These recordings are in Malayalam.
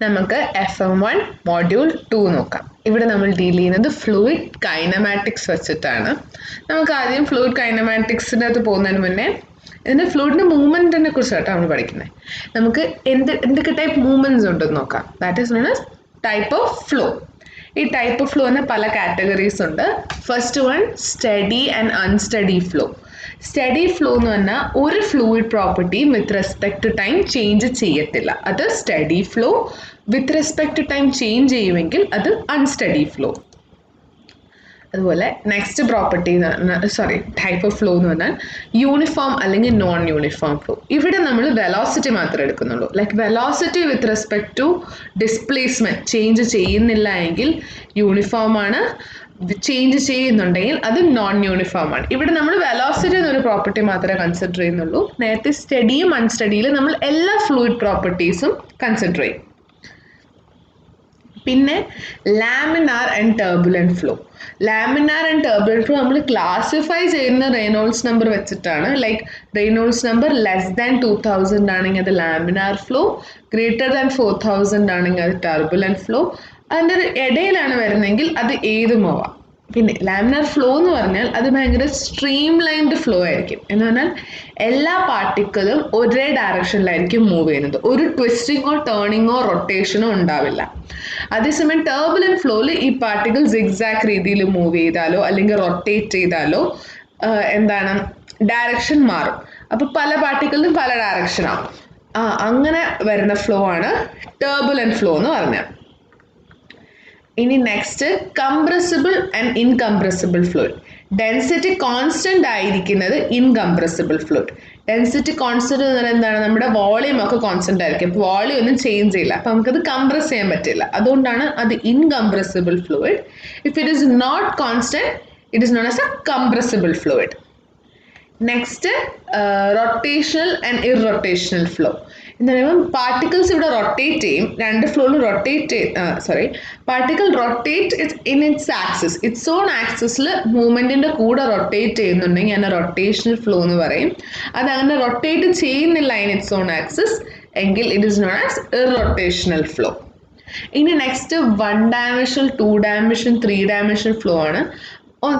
നമുക്ക് FM1 മൊഡ്യൂൾ 2 നോക്കാം. ഇവിടെ നമ്മൾ ഡീൽ ചെയ്യുന്നത് ഫ്ലൂയിഡ് കൈനമാറ്റിക്സ് വെച്ചിട്ടാണ്. നമുക്ക് ആദ്യം ഫ്ലൂയിഡ് കൈനമാറ്റിക്സിൻ്റെ അകത്ത് പോകുന്നതിന് മുന്നേ ഇതിൻ്റെ ഫ്ലൂയിഡിൻ്റെ മൂവ്മെൻറ്റിനെ കുറിച്ചാണ് നമ്മൾ പഠിക്കുന്നത്. നമുക്ക് എന്തൊക്കെ ടൈപ്പ് മൂവ്മെൻറ്റ്സ് ഉണ്ടെന്ന് നോക്കാം. That is known as type of flow. ഈ ടൈപ്പ് ഓഫ് ഫ്ലോ തന്നെ പല കാറ്റഗറീസ് ഉണ്ട്. First one steady and unsteady flow. Steady flow എന്ന് പറഞ്ഞാൽ ഒരു fluid property with respect to time change ചെയ്യത്തില്ല. അത് steady flow. With respect to time change ചെയ്യുമെങ്കിൽ അത് അൺസ്റ്റഡി ഫ്ലോ. അതുപോലെ next property type of flow എന്ന് പറഞ്ഞാൽ യൂണിഫോം അല്ലെങ്കിൽ നോൺ യൂണിഫോം ഫ്ലോ. ഇവിടെ നമ്മൾ വെലോസിറ്റി മാത്രമേ എടുക്കുന്നുള്ളൂ. Like velocity with respect to displacement change ചെയ്യുന്നില്ല എങ്കിൽ യൂണിഫോം ആണ്. ചേഞ്ച് ചെയ്യുന്നുണ്ടെങ്കിൽ അത് നോൺ യൂണിഫോം ആണ്. ഇവിടെ നമ്മൾ വെലോസിറ്റി എന്നൊരു പ്രോപ്പർട്ടി മാത്രമേ കൺസിഡർ ചെയ്യുന്നുള്ളൂ. നേരത്തെ സ്റ്റഡിയും അൺസ്റ്റഡിയിലും നമ്മൾ എല്ലാ ഫ്ലൂയിഡ് പ്രോപ്പർട്ടീസും കൺസിഡർ ചെയ്യും. പിന്നെ laminar and turbulent flow. Laminar and turbulent flow നമ്മൾ ക്ലാസിഫൈ ചെയ്യുന്ന റെയ്നോൾഡ്സ് നമ്പർ വെച്ചിട്ടാണ്. Like Reynolds number less than 2000 ആണെങ്കിൽ അത് ലാമിനാർ ഫ്ലോ, ഗ്രേറ്റർ ദാൻ 4000 ആണെങ്കിൽ അത് ടർബുലൻറ്റ് ഫ്ലോ. അതിൻ്റെ ഇടയിലാണ് വരുന്നതെങ്കിൽ അത് ഏതും ആവാം. പിന്നെ ലാമിനാർ ഫ്ലോ എന്ന് പറഞ്ഞാൽ അത് ഭയങ്കര സ്ട്രീം ലൈൻഡ് ഫ്ലോ ആയിരിക്കും. എന്ന് പറഞ്ഞാൽ എല്ലാ പാർട്ടിക്കിളും ഒരേ ഡയറക്ഷനിലായിരിക്കും മൂവ് ചെയ്യുന്നത്. ഒരു ട്വിസ്റ്റിങ്ങോ ടേണിങ്ങോ റൊട്ടേഷനോ ഉണ്ടാവില്ല. അതേസമയം ടർബുലൻറ്റ് ഫ്ലോയിൽ ഈ പാർട്ടിക്കിൾ സിഗ്സാഗ് രീതിയിൽ മൂവ് ചെയ്താലോ അല്ലെങ്കിൽ റൊട്ടേറ്റ് ചെയ്താലോ ഡയറക്ഷൻ മാറും. അപ്പോൾ പല പാർട്ടിക്കിളിനും പല ഡയറക്ഷനാവും. അങ്ങനെ വരുന്ന ഫ്ലോ ആണ് ടർബുലൻറ്റ് ഫ്ലോ എന്ന് പറഞ്ഞാൽ. ഇനി next compressible and incompressible fluid. Density constant ആയിരിക്കുന്നത് ഇൻകംപ്രസിബിൾ ഫ്ലൂയിഡ്. ഡെൻസിറ്റി കോൺസ്റ്റന്റ് എന്ന് പറഞ്ഞാൽ എന്താണ്? നമ്മുടെ വോളിയം ഒക്കെ കോൺസ്റ്റന്റ് ആയിരിക്കും. അപ്പോൾ വോളിയം ഒന്നും ചേഞ്ച് ചെയ്യില്ല. അപ്പോൾ നമുക്കത് കംപ്രസ് ചെയ്യാൻ പറ്റില്ല. അതുകൊണ്ടാണ് അത് incompressible fluid. If it is not constant it is known as a compressible fluid. Next rotational and irrotational flow എന്ന് പറയുമ്പോൾ പാർട്ടിക്കിൾസ് ഇവിടെ റൊട്ടേറ്റ് ചെയ്യും. രണ്ട് ഫ്ലോയിലും particle rotate in its axis. Its own ആക്സിസിൽ മൂവ്മെൻറ്റിൻ്റെ കൂടെ റൊട്ടേറ്റ് ചെയ്യുന്നുണ്ടെങ്കിൽ അതിനെ റൊട്ടേഷണൽ ഫ്ലോ എന്ന് പറയും. അതങ്ങനെ റൊട്ടേറ്റ് ചെയ്യുന്നില്ല ഇൻ ഇറ്റ്സ് ഓൺ ആക്സിസ് എങ്കിൽ it is known as irrotational flow. ഇനി next 1 dimensional 2 dimension 3 dimensional flow ആണ്.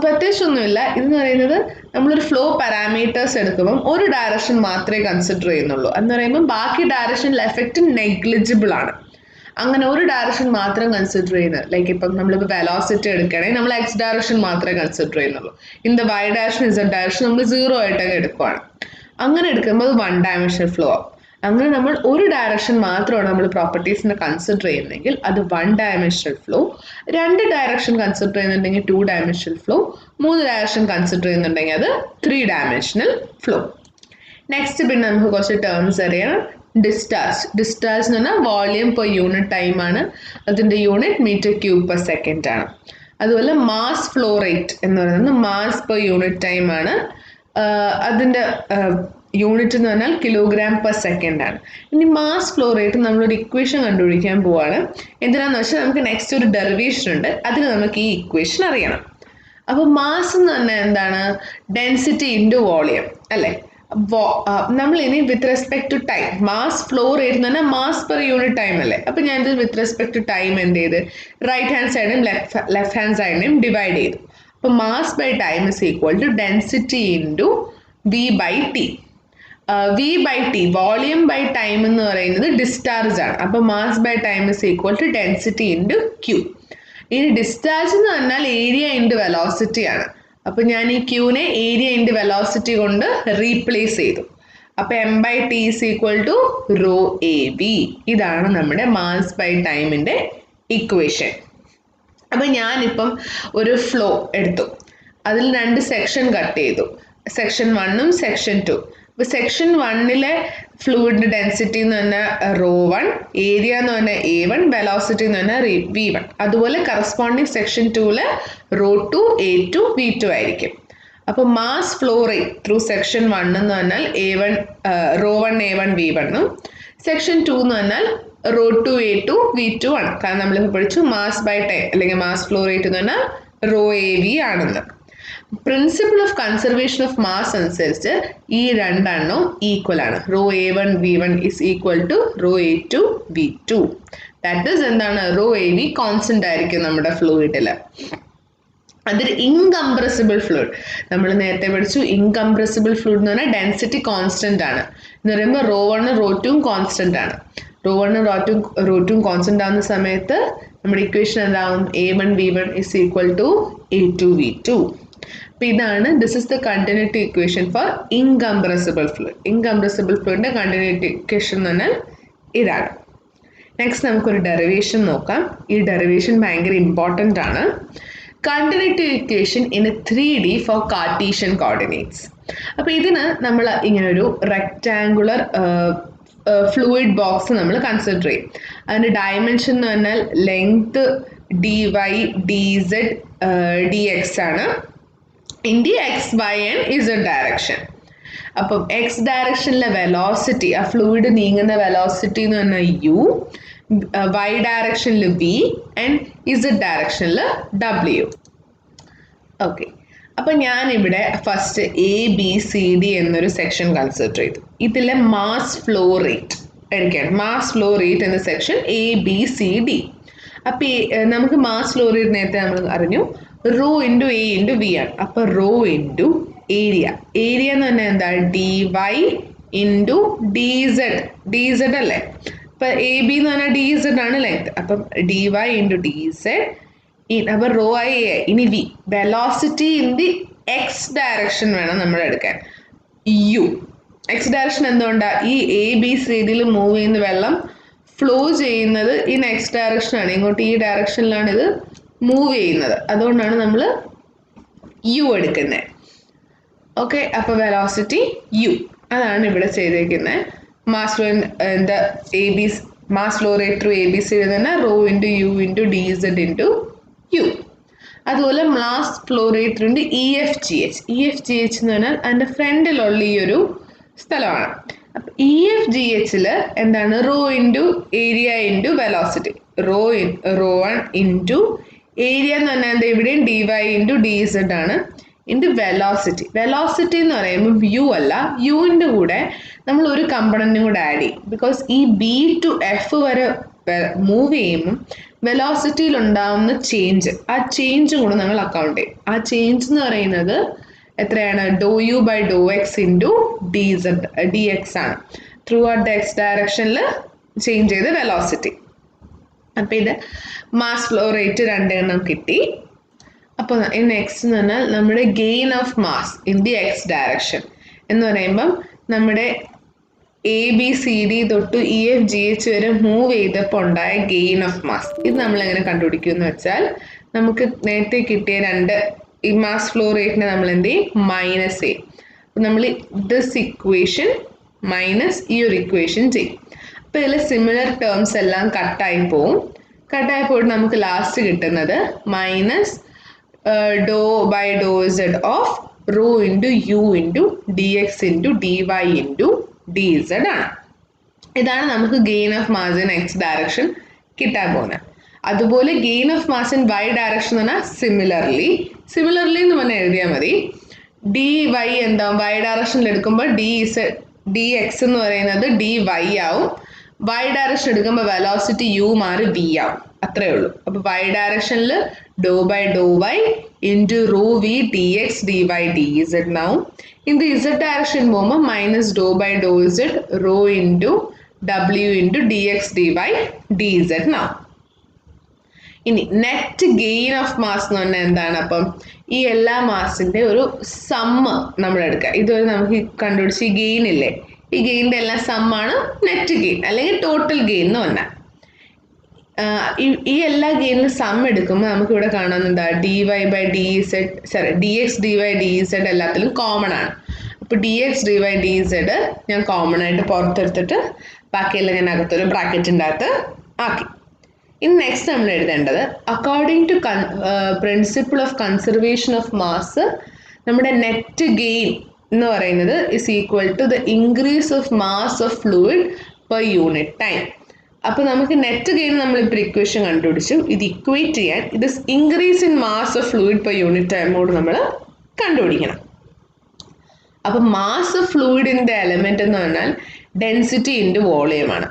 പ്രത്യേകിച്ചൊന്നുമില്ല. ഇതെന്ന് പറയുന്നത് നമ്മളൊരു ഫ്ലോ പാരാമീറ്റേഴ്സ് എടുക്കുമ്പം ഒരു ഡയറക്ഷൻ മാത്രമേ കൺസിഡർ ചെയ്യുന്നുള്ളൂ. എന്ന് പറയുമ്പോൾ ബാക്കി ഡയറക്ഷനിൽ എഫക്റ്റ് നെഗ്ലിജിബിൾ ആണ്. അങ്ങനെ ഒരു ഡയറക്ഷൻ മാത്രം കൺസിഡർ ചെയ്യുന്നത്. ലൈക്ക് ഇപ്പം നമ്മളിപ്പോൾ വെലോസിറ്റി എടുക്കുകയാണെങ്കിൽ നമ്മൾ എക്സ് ഡയറക്ഷൻ മാത്രമേ കൺസിഡർ ചെയ്യുന്നുള്ളൂ. In the Y direction Z direction നമ്മൾ 0 ആയിട്ടൊക്കെ എടുക്കുകയാണ്. അങ്ങനെ എടുക്കുമ്പോൾ അത് 1 ഡയമെൻഷണൽ ഫ്ലോ ആവും. അങ്ങനെ നമ്മൾ ഒരു ഡയറക്ഷൻ മാത്രമാണ് നമ്മൾ പ്രോപ്പർട്ടീസിനെ കൺസിഡർ ചെയ്യുന്നതെങ്കിൽ അത് 1 ഡയമെൻഷണൽ ഫ്ലോ. 2 ഡയറക്ഷൻ കൺസിഡർ ചെയ്യുന്നുണ്ടെങ്കിൽ 2 ഡയമെൻഷണൽ ഫ്ലോ. 3 ഡയറക്ഷൻ കൺസിഡർ ചെയ്യുന്നുണ്ടെങ്കിൽ അത് 3 ഡയമെൻഷണൽ ഫ്ലോ. നെക്സ്റ്റ് പിന്നെ നമുക്ക് കുറച്ച് ടേംസ് അറിയണം. ഡിസ്ചാർജ് എന്ന് പറഞ്ഞാൽ വോളിയം പെർ യൂണിറ്റ് ടൈം ആണ്. അതിൻ്റെ unit metre cube per second ആണ്. അതുപോലെ മാസ് ഫ്ലോ റേറ്റ് എന്ന് പറയുന്നത് മാസ് പെർ യൂണിറ്റ് ടൈം ആണ്. അതിൻ്റെ യൂണിറ്റ് എന്ന് പറഞ്ഞാൽ കിലോഗ്രാം പെർ സെക്കൻഡ് ആണ്. ഇനി മാസ് ഫ്ലോ റേറ്റ് നമ്മളൊരു ഇക്വേഷൻ കണ്ടുപിടിക്കാൻ പോവാണ്. എന്തിനാന്ന് വെച്ചാൽ നമുക്ക് നെക്സ്റ്റ് ഒരു ഡെറിവേഷൻ ഉണ്ട്. അതിന് നമുക്ക് ഈ ഇക്വേഷൻ അറിയണം. അപ്പോൾ മാസ് എന്ന് പറഞ്ഞാൽ എന്താണ്? ഡെൻസിറ്റി ഇൻറ്റു വോളിയം അല്ലേ? നമ്മൾ ഇനി with respect to time mass flow rate എന്ന് പറഞ്ഞാൽ മാസ് പെർ യൂണിറ്റ് ടൈം അല്ലേ? അപ്പോൾ ഞാനിത് വിത്ത് റെസ്പെക്ട് ടു ടൈം എന്ത് ചെയ്ത് റൈറ്റ് ഹാൻഡ് സൈഡിനെയും ലെഫ്റ്റ് ഹാൻഡ് സൈഡിനെയും ഡിവൈഡ് ചെയ്തു. അപ്പോൾ mass by time is equal to density into V by T. V by T volume by time എന്ന് പറയുന്നത് ഡിസ്ചാർജ് ആണ്. അപ്പോൾ mass by time is equal to density into Q. ഇനി ഡിസ്ചാർജ് എന്ന് പറഞ്ഞാൽ ഏരിയ ഇൻറ്റു വെലോസിറ്റി ആണ്. അപ്പോൾ ഞാൻ ഈ ക്യൂനെ ഏരിയ ഇൻറ്റു വെലോസിറ്റി കൊണ്ട് റീപ്ലേസ് ചെയ്തു. അപ്പോൾ M by T is equal to raw A V. ഇതാണ് നമ്മുടെ മാസ് ബൈ ടൈമിൻ്റെ ഇക്വേഷൻ. അപ്പോൾ ഞാനിപ്പം ഒരു ഫ്ലോ എടുത്തു. അതിൽ 2 സെക്ഷൻ കട്ട് ചെയ്തു. സെക്ഷൻ 1ഉം സെക്ഷൻ 2. ഇപ്പോൾ സെക്ഷൻ 1ലെ ഫ്ലൂയിഡിൻ്റെ ഡെൻസിറ്റി എന്ന് പറഞ്ഞാൽ ρ1, ഏരിയ എന്ന് പറഞ്ഞാൽ A1, വെലോസിറ്റി എന്ന് പറഞ്ഞാൽ V1. അതുപോലെ കറസ്പോണ്ടിങ് സെക്ഷൻ 2ലെ ρ2, A2, V2 ആയിരിക്കും. അപ്പോൾ mass flow rate through section 1 എന്ന് പറഞ്ഞാൽ ρ1, A1, V1ഉം സെക്ഷൻ 2 എന്ന് പറഞ്ഞാൽ ρ2, A2, V2 ആണ്. കാരണം നമ്മളിപ്പോൾ പഠിച്ചു മാസ് ബൈ ടൈം അല്ലെങ്കിൽ മാസ് ഫ്ലോ റേറ്റ് എന്ന് പറഞ്ഞാൽ ρ AV ആണെന്ന്. Principle of conservation of mass അനുസരിച്ച് ഈ രണ്ടെണ്ണം ഈക്വൽ ആണ്. Rho A1 V1 is equal to rho A2 V2. That is എന്താണ്, റോ AV കോൺസ്റ്റന്റ് ആയിരിക്കും നമ്മുടെ ഫ്ലൂയിഡിൽ. അതൊരു ഇൻകംപ്രസിബിൾ ഫ്ലൂയിഡ്. നമ്മൾ നേരത്തെ പഠിച്ചു ഇൻകംപ്രസിബിൾ ഫ്ലൂയിഡ് എന്ന് പറഞ്ഞാൽ ഡെൻസിറ്റി കോൺസ്റ്റന്റ് ആണ് എന്ന് പറയുമ്പോൾ റോ 1 റോ 2 കോൺസ്റ്റന്റ് ആണ്. റോ 1 റോ 2 കോൺസ്റ്റന്റ് ആവുന്ന സമയത്ത് നമ്മുടെ ഇക്വേഷൻ എന്താവും, A1 V1 is equal to A2 V2. അപ്പോൾ ഇതാണ്, this is the continuity equation for incompressible fluid. Incompressible ഫ്ലൂയിഡിന്റെ കണ്ടിന്യൂറ്റി ഇക്വേഷൻ എന്ന് പറഞ്ഞാൽ ഇതാണ്. നെക്സ്റ്റ് നമുക്കൊരു ഡെറിവേഷൻ നോക്കാം. ഈ ഡെറിവേഷൻ ഭയങ്കര ഇമ്പോർട്ടൻ്റ് ആണ്. Continuity equation in 3D for Cartesian coordinates. അപ്പോൾ ഇതിന് നമ്മൾ ഇങ്ങനെ ഒരു റെക്റ്റാങ്കുലർ ഫ്ലൂയിഡ് ബോക്സ് നമ്മൾ കൺസിഡർ ചെയ്യും. അതിൻ്റെ ഡയമെൻഷൻ എന്ന് പറഞ്ഞാൽ ലെങ്ത് DY DZ DX ആണ്. In the XY and Z direction. അപ്പം X ഡയറക്ഷനിലെ വെലോസിറ്റി, ആ ഫ്ലൂയിഡ് നീങ്ങുന്ന വെലോസിറ്റി എന്ന് പറഞ്ഞാൽ U, Y ഡയറക്ഷനിൽ V ആൻഡ് Z ഡയറക്ഷനിൽ W. ഓക്കെ, അപ്പം ഞാനിവിടെ ഫസ്റ്റ് ABCD എന്നൊരു സെക്ഷൻ കൺസിഡർ ചെയ്തു. ഇതിലെ മാസ് ഫ്ലോ റേറ്റ് എടുക്കുകയാണ്. മാസ് ഫ്ലോ റേറ്റ് എന്ന സെക്ഷൻ ABCD. അപ്പം നമുക്ക് മാസ് ഫ്ലോ റേറ്റ് നേരത്തെ നമ്മൾ അറിഞ്ഞു rho into A into V ആണ്. അപ്പോൾ റോ ഇൻറ്റു ഏരിയ. ഏരിയ എന്ന് പറഞ്ഞാൽ എന്താ, DY ഇൻറ്റു DZ അല്ലേ. അപ്പം AB എന്ന് പറഞ്ഞാൽ DZ ആണ് ലെങ്ത്. അപ്പം DY ഇൻറ്റു DZ. അപ്പം റോ ആയി ഇനി V. Velocity in the X direction വേണം നമ്മൾ എടുക്കാൻ. U. X ഡയറക്ഷൻ എന്തുകൊണ്ടാണ്, ഈ ABCDയിൽ മൂവ് ചെയ്യുന്ന വെള്ളം ഫ്ലോ ചെയ്യുന്നത് ഇൻ X ഡയറക്ഷനാണ്. ഇങ്ങോട്ട് ഈ ഡയറക്ഷനിലാണ് ഇത് മൂവ് ചെയ്യുന്നത്. അതുകൊണ്ടാണ് നമ്മൾ U എടുക്കുന്നത്. ഓക്കെ, അപ്പോൾ വെലോസിറ്റി U. അതാണ് ഇവിടെ ചെയ്തേക്കുന്നത്. മാസ് ഫ്ലോ എന്താ mass flow rate through ABCD തന്നെ raw into U into DZ into U. അതുപോലെ mass flow rate through EFGH. EFGH എന്ന് പറഞ്ഞാൽ അതിൻ്റെ ഫ്രണ്ടിലുള്ള ഈ ഒരു സ്ഥലമാണ്. അപ്പം EFGHൽ എന്താണ്, rho into area into velocity. Rho 1 into area എന്ന് പറഞ്ഞാൽ എന്താ, ഇവിടെയും DY ഇൻറ്റു DZ ആണ് ഇൻറ്റു വെലോസിറ്റി. വെലോസിറ്റി എന്ന് പറയുമ്പോൾ U അല്ല, യുവിൻ്റെ കൂടെ നമ്മൾ ഒരു കമ്പണൻറ്റും കൂടെ ആഡ് ചെയ്യും. ബിക്കോസ് ഈ B to F വരെ മൂവ് ചെയ്യുമ്പം വെലോസിറ്റിയിൽ ഉണ്ടാകുന്ന ചേഞ്ച്, ആ ചേഞ്ചും കൂടെ നമ്മൾ അക്കൗണ്ട് ചെയ്യും. ആ ചേഞ്ച് എന്ന് പറയുന്നത് എത്രയാണ്, doh by Dr X into DX ആണ്. ത്രൂ ഔട്ട് ദ X ഡയറക്ഷനിൽ ചേഞ്ച് ചെയ്ത വെലോസിറ്റി. അപ്പം ഇത് മാസ് ഫ്ലോ റേറ്റ് രണ്ടെണ്ണം കിട്ടി. അപ്പോൾ നെക്സ്റ്റ് എന്ന് പറഞ്ഞാൽ നമ്മുടെ gain of mass in the X direction എന്ന് പറയുമ്പം നമ്മുടെ ABCD തൊട്ട് EFGH വരെ മൂവ് ചെയ്തപ്പോൾ ഉണ്ടായ ഗെയിൻ ഓഫ് മാസ്. ഇത് നമ്മളെങ്ങനെ കണ്ടുപിടിക്കും എന്ന് വെച്ചാൽ, നമുക്ക് നേരത്തെ കിട്ടിയ ഈ മാസ് ഫ്ലോ റേറ്റിനെ നമ്മൾ എന്ത് ചെയ്യും, മൈനസ് ചെയ്യും. അപ്പം നമ്മൾ ദിസ് ഇക്വേഷൻ മൈനസ് ഈ ഒരു ഇക്വേഷൻ ചെയ്യും. അപ്പോൾ ഇതിൽ സിമിലർ ടേംസ് എല്ലാം കട്ടായി പോവും. കട്ടായി പോയിട്ട് നമുക്ക് ലാസ്റ്റ് കിട്ടുന്നത് minus Dr by Dr Z of rho into U into DX into DY into DZ ആണ്. ഇതാണ് നമുക്ക് gain of mass in X direction കിട്ടാൻ പോകുന്നത്. അതുപോലെ gain of mass in Y direction എന്ന് പറഞ്ഞാൽ സിമിലർലി എന്ന് പറഞ്ഞാൽ എഴുതിയാൽ മതി. DY എന്താവും, Y ഡയറക്ഷനിൽ എടുക്കുമ്പോൾ DX എന്ന് പറയുന്നത് DY ആവും. Y ഡയറക്ഷൻ എടുക്കുമ്പോൾ വെലോസിറ്റി U മാറി V ആവും. അത്രേ ഉള്ളൂ. അപ്പോൾ Y ഡയറക്ഷനിൽ doh by doh Y into rho V DX DY DZ എന്നാവും. ഇൻ ദി Z ഡയറക്ഷൻ പോകുമ്പോൾ minus Dr by Dr Z rho into W into DX DY DZ എന്നാവും. ഇനി നെറ്റ് ഗെയിൻ ഓഫ് മാസ് എന്ന് പറഞ്ഞാൽ എന്താണ്, അപ്പം ഈ എല്ലാ മാസിൻ്റെ ഒരു സമ്മ് നമ്മൾ എടുക്കുക. ഇതുവരെ നമുക്ക് കണ്ടുപിടിച്ച് ഈ ഗെയിൻ ഇല്ലേ, ഈ ഗെയിനിൻ്റെ എല്ലാം സമ്മാണ് നെറ്റ് ഗെയിൻ അല്ലെങ്കിൽ ടോട്ടൽ ഗെയിൻ എന്ന് പറഞ്ഞാൽ. ഈ എല്ലാ ഗെയിനിലും സം എടുക്കുമ്പോൾ നമുക്ക് ഇവിടെ കാണുന്നത് DY by DZ DX DY DZ എല്ലാത്തിലും കോമൺ ആണ്. അപ്പോൾ DX DY DZ ഞാൻ കോമൺ ആയിട്ട് പുറത്തെടുത്തിട്ട് ബാക്കിയെല്ലാം ഞാൻ അകത്തൊരു ബ്രാക്കറ്റിൻ്റെ അകത്ത് ആക്കി. ഇനി നെക്സ്റ്റ് നമ്മൾ എഴുതേണ്ടത് according to principle of conservation of mass നമ്മുടെ നെറ്റ് ഗെയിൻ എന്ന് പറയുന്നത് is equal to the increase of mass of fluid per unit time. അപ്പോൾ നമുക്ക് നെറ്റ് ഗെയിൻ നമ്മളിപ്പോൾ ഇക്വേഷൻ കണ്ടുപിടിച്ചു. ഇത് ഇക്വേറ്റ് ചെയ്യാൻ ഇത് increase in mass of fluid per unit ടൈമോട് നമ്മൾ കണ്ടുപിടിക്കണം. അപ്പൊ മാസ് ഓഫ് ഫ്ലൂയിഡിന്റെ എലമെന്റ് എന്ന് പറഞ്ഞാൽ ഡെൻസിറ്റി ഇൻറ്റു വോളിയം ആണ്.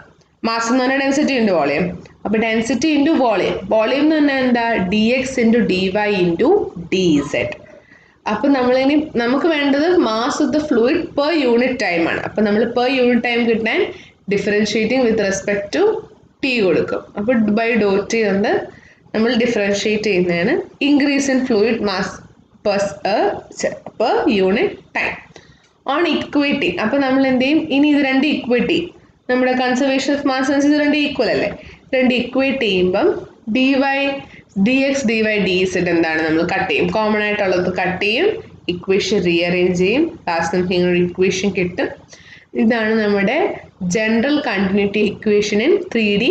മാസ് എന്ന് പറഞ്ഞാൽ ഡെൻസിറ്റി ഇൻറ്റു വോളിയം. അപ്പൊ ഡെൻസിറ്റി ഇൻറ്റു വോളിയം, വോളിയം എന്ന് പറഞ്ഞാൽ എന്താ, dx into dy into dz. അപ്പൊ നമ്മളിനി നമുക്ക് വേണ്ടത് mass of the fluid per unit time ആണ്. അപ്പൊ നമ്മൾ പെർ യൂണിറ്റ് ടൈം കിട്ടാൻ differentiating with respect to T കൊടുക്കും. അപ്പൊ ബൈ ഡോ ടി കൊണ്ട് നമ്മൾ ഡിഫറൻഷിയേറ്റ് ചെയ്യുന്നതാണ് increase in fluid mass per unit time on equity. അപ്പൊ നമ്മൾ എന്ത് ചെയ്യും, ഇനി ഇത് രണ്ട് ഇക്വിറ്റി, നമ്മുടെ കൺസർവേഷൻ ഓഫ് മാസ് ഇത് രണ്ട് ഈക്വൽ അല്ലേ, രണ്ട് ഇക്വേറ്റ് ചെയ്യുമ്പം dx dy dz എന്താണ്, നമ്മൾ കട്ട് ചെയ്യും, കോമൺ ആയിട്ടുള്ളത് കട്ട് ചെയ്യും, ഇക്വേഷൻ റീഅറേഞ്ച് ചെയ്യും, ലാസ്റ്റ് നമുക്ക് ഇങ്ങനെ ഒരു ഇക്വേഷൻ കിട്ടും. ഇതാണ് നമ്മുടെ general continuity equation in 3D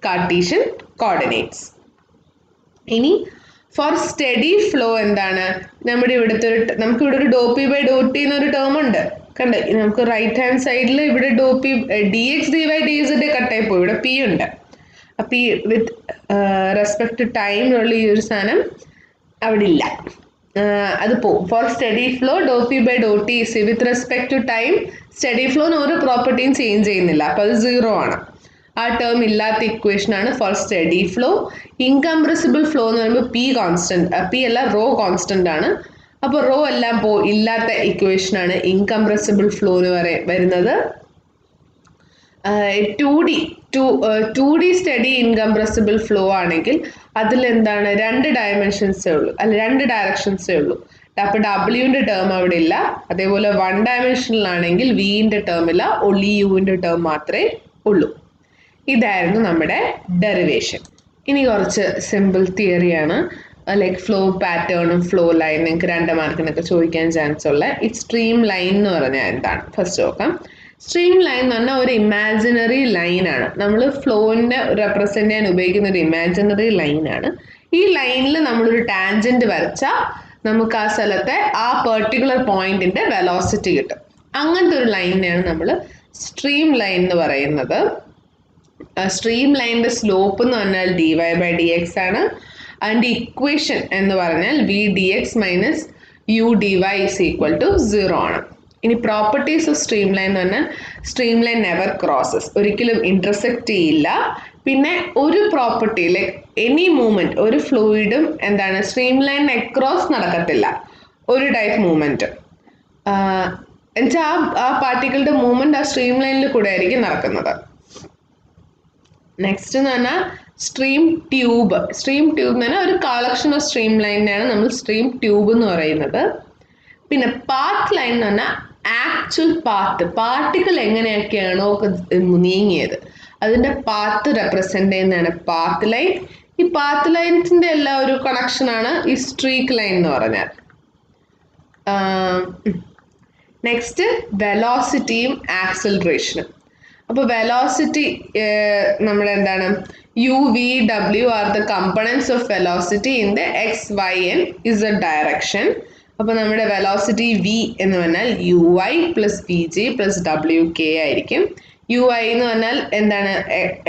Cartesian coordinates. ഇനി ഫോർ സ്റ്റഡി ഫ്ലോ എന്താണ്, നമ്മുടെ ഇവിടുത്തെ നമുക്കിവിടെ ഒരു ഡോ പി ബൈ ഡോ ടി എന്നൊരു ടേം ഉണ്ട്, കണ്ട് നമുക്ക് റൈറ്റ് ഹാൻഡ് സൈഡിൽ ഇവിടെ ഡോ പി dx dy dz കട്ടായി പോയി, ഇവിടെ പി ഉണ്ട്. അപ്പം ഈ വിത്ത് റെസ്പെക്ട് ടു ടൈം ഉള്ള ഈ ഒരു സാധനം അവിടെ ഇല്ല, അത് പോവും. For steady flow doh P by Dr T C with respect to time steady ഫ്ലോന് ഒരു പ്രോപ്പർട്ടിയും ചേഞ്ച് ചെയ്യുന്നില്ല, അപ്പോൾ അത് 0 ആണ്. ആ ടേം ഇല്ലാത്ത ഇക്വേഷൻ ആണ് for steady flow. Incompressible flow എന്ന് പറയുമ്പോൾ പി കോൺസ്റ്റന്റ്, പി അല്ല റോ കോൺസ്റ്റന്റ് ആണ്. അപ്പോൾ റോ എല്ലാം ഇല്ലാത്ത ഇക്വേഷൻ ആണ് ഇൻകംപ്രസിബിൾ ഫ്ലോ എന്ന് വരുന്നത്. 2D സ്റ്റഡി ഇൻകംപ്രസിബിൾ ഫ്ലോ ആണെങ്കിൽ അതിൽ എന്താണ്, 2 ഡയമെൻഷൻസേ ഉള്ളൂ, അല്ല 2 ഡയറക്ഷൻസേ ഉള്ളൂ. അപ്പോൾ ഡബ്ല്യുവിൻ്റെ ടേം അവിടെ ഇല്ല. അതേപോലെ 1 ഡയമെൻഷനിലാണെങ്കിൽ വിൻ്റെ ടേം ഇല്ല, ഒള്ളി യുവിൻ്റെ ടേം മാത്രമേ ഉള്ളൂ. ഇതായിരുന്നു നമ്മുടെ ഡെറിവേഷൻ. ഇനി കുറച്ച് സിമ്പിൾ തിയറിയാണ്, ലൈക്ക് ഫ്ലോ പാറ്റേണും ഫ്ലോ ലൈൻ നിങ്ങൾക്ക് 2 മാർക്കിനൊക്കെ ചോദിക്കാൻ ചാൻസ് ഉള്ള. ഈ സ്ട്രീം ലൈൻ എന്ന് പറഞ്ഞാൽ എന്താണ് ഫസ്റ്റ് നോക്കാം. സ്ട്രീം ലൈൻ എന്ന് പറഞ്ഞാൽ ഒരു ഇമാജിനറി ലൈനാണ്, നമ്മൾ ഫ്ലോനെ റെപ്രസെൻ്റ് ചെയ്യാൻ ഉപയോഗിക്കുന്ന ഒരു ഇമാജിനറി ലൈനാണ്. ഈ ലൈനിൽ നമ്മളൊരു ടാൻജൻറ്റ് വരച്ചാൽ നമുക്ക് ആ സ്ഥലത്തെ ആ പെർട്ടിക്കുലർ പോയിന്റിൻ്റെ വെലോസിറ്റി കിട്ടും. അങ്ങനത്തെ ഒരു ലൈനിനെയാണ് നമ്മൾ സ്ട്രീം ലൈൻ എന്ന് പറയുന്നത്. സ്ട്രീം ലൈനിൻ്റെ സ്ലോപ്പ് എന്ന് പറഞ്ഞാൽ dy ബൈ dx ആണ്. അതിൻ്റെ ഇക്വേഷൻ എന്ന് പറഞ്ഞാൽ v dx minus u dy is equal to 0 ആണ്. ഇനി പ്രോപ്പർട്ടീസ് ഓഫ് സ്ട്രീം ലൈൻ എന്ന് പറഞ്ഞാൽ സ്ട്രീം ലൈൻ നെവർ ക്രോസസ്, ഒരിക്കലും ഇന്റർസെക്റ്റ് ചെയ്യില്ല. പിന്നെ ഒരു പ്രോപ്പർട്ടി ലൈക്ക് എനി മൂവ്മെന്റ്, ഒരു ഫ്ലൂയിഡും എന്താണ് സ്ട്രീം ലൈൻ അക്രോസ് നടക്കത്തില്ല, ഒരു ടൈപ്പ് മൂവ്മെന്റ് എന്നുവെച്ചാൽ ആ പാർട്ടിക്കിളുടെ മൂവ്മെന്റ് ആ സ്ട്രീം ലൈനിൽ കൂടെ ആയിരിക്കും നടക്കുന്നത്. നെക്സ്റ്റ് എന്ന് പറഞ്ഞാൽ സ്ട്രീം ട്യൂബ്. സ്ട്രീം ട്യൂബ് എന്ന് പറഞ്ഞാൽ ഒരു കളക്ഷൻ ഓഫ് സ്ട്രീം ലൈനിനെയാണ് നമ്മൾ സ്ട്രീം ട്യൂബ് എന്ന് പറയുന്നത്. പിന്നെ പാത്ത് ലൈൻ എന്ന് പറഞ്ഞാൽ ആക്ച്വൽ പാത്ത്, പാർട്ടിക്കിൾ എങ്ങനെയൊക്കെയാണോ നീങ്ങിയത് അതിൻ്റെ പാത്ത് റെപ്രസെൻ്റ് ചെയ്യുന്നതാണ് പാത്ത് ലൈൻ. ഈ പാത്ത് ലൈൻസിൻ്റെ എല്ലാം ഒരു കണക്ഷനാണ് ഈ സ്ട്രീക്ക് ലൈൻ എന്ന് പറഞ്ഞാൽ. നെക്സ്റ്റ് വെലോസിറ്റിയും ആക്സിലറേഷനും. അപ്പോൾ വെലോസിറ്റി നമ്മുടെ എന്താണ്, u v w are the components of velocity in the X Y and Z direction. അപ്പോൾ നമ്മുടെ വെലോസിറ്റി v എന്ന് പറഞ്ഞാൽ ui plus V J plus W K ആയിരിക്കും. ui എന്ന് പറഞ്ഞാൽ എന്താണ്,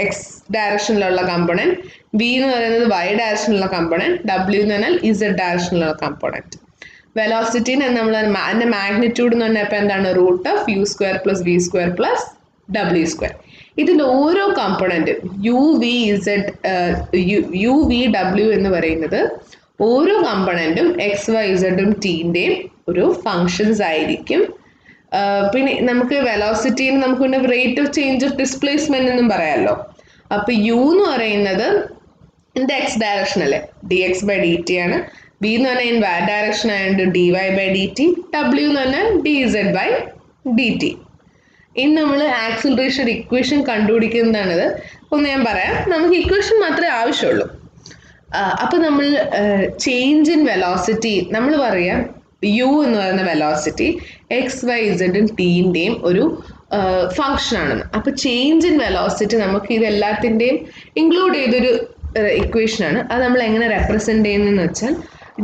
എക്സ് ഡയറക്ഷനിലുള്ള കമ്പണൻറ്റ്, v എന്ന് പറയുന്നത് y ഡയറക്ഷനിലുള്ള കമ്പണൻറ്റ്, w എന്ന് പറഞ്ഞാൽ ഇസഡ് ഡയറക്ഷനിലുള്ള കമ്പണൻറ്റ്. വെലോസിറ്റിന് നമ്മൾ അതിൻ്റെ മാഗ്നിറ്റ്യൂഡ് എന്ന് പറഞ്ഞാൽ ഇപ്പോൾ എന്താണ്, root of u square plus v square plus w square. ഇതിൽ ഓരോ കമ്പണൻറ്റും u v w എന്ന് പറയുന്നത് ഓരോ കമ്പണൻറ്റും എക്സ് വൈ ഇസഡും ടീൻ്റെയും ഒരു ഫങ്ഷൻസ് ആയിരിക്കും. പിന്നെ നമുക്ക് വെലോസിറ്റിന് നമുക്ക് പിന്നെ rate of change of displacement എന്നും പറയാമല്ലോ. അപ്പോൾ u എന്ന് പറയുന്നത് ഇതിൻ്റെ എക്സ് ഡയറക്ഷൻ അല്ലേ, D X by D T ആണ്. v എന്ന് പറഞ്ഞാൽ ഇൻ വൈ ഡയറക്ഷൻ ആയതുകൊണ്ട് dy by D T, w എന്ന് പറഞ്ഞാൽ dz ബൈ ഡി ടി. ഇനി നമ്മൾ ആക്സിലറേഷൻ ഇക്വേഷൻ കണ്ടുപിടിക്കുന്നതാണിത്. ഒന്ന് ഞാൻ പറയാം, നമുക്ക് ഇക്വേഷൻ മാത്രമേ ആവശ്യമുള്ളൂ. അപ്പോൾ നമ്മൾ ചേഞ്ച് ഇൻ വെലോസിറ്റി നമ്മൾ പറയാം u എന്ന് പറയുന്ന വെലോസിറ്റി എക്സ് വൈ ഇസഡും ടീൻ്റെയും ഒരു ഫങ്ഷൻ ആണെന്ന്. അപ്പോൾ ചേഞ്ച് ഇൻ വെലോസിറ്റി നമുക്ക് ഇതെല്ലാത്തിൻ്റെയും ഇൻക്ലൂഡ് ചെയ്തൊരു ഇക്വേഷനാണ്. അത് നമ്മൾ എങ്ങനെ റെപ്രസെൻ്റ് ചെയ്യുന്നതെന്ന് വെച്ചാൽ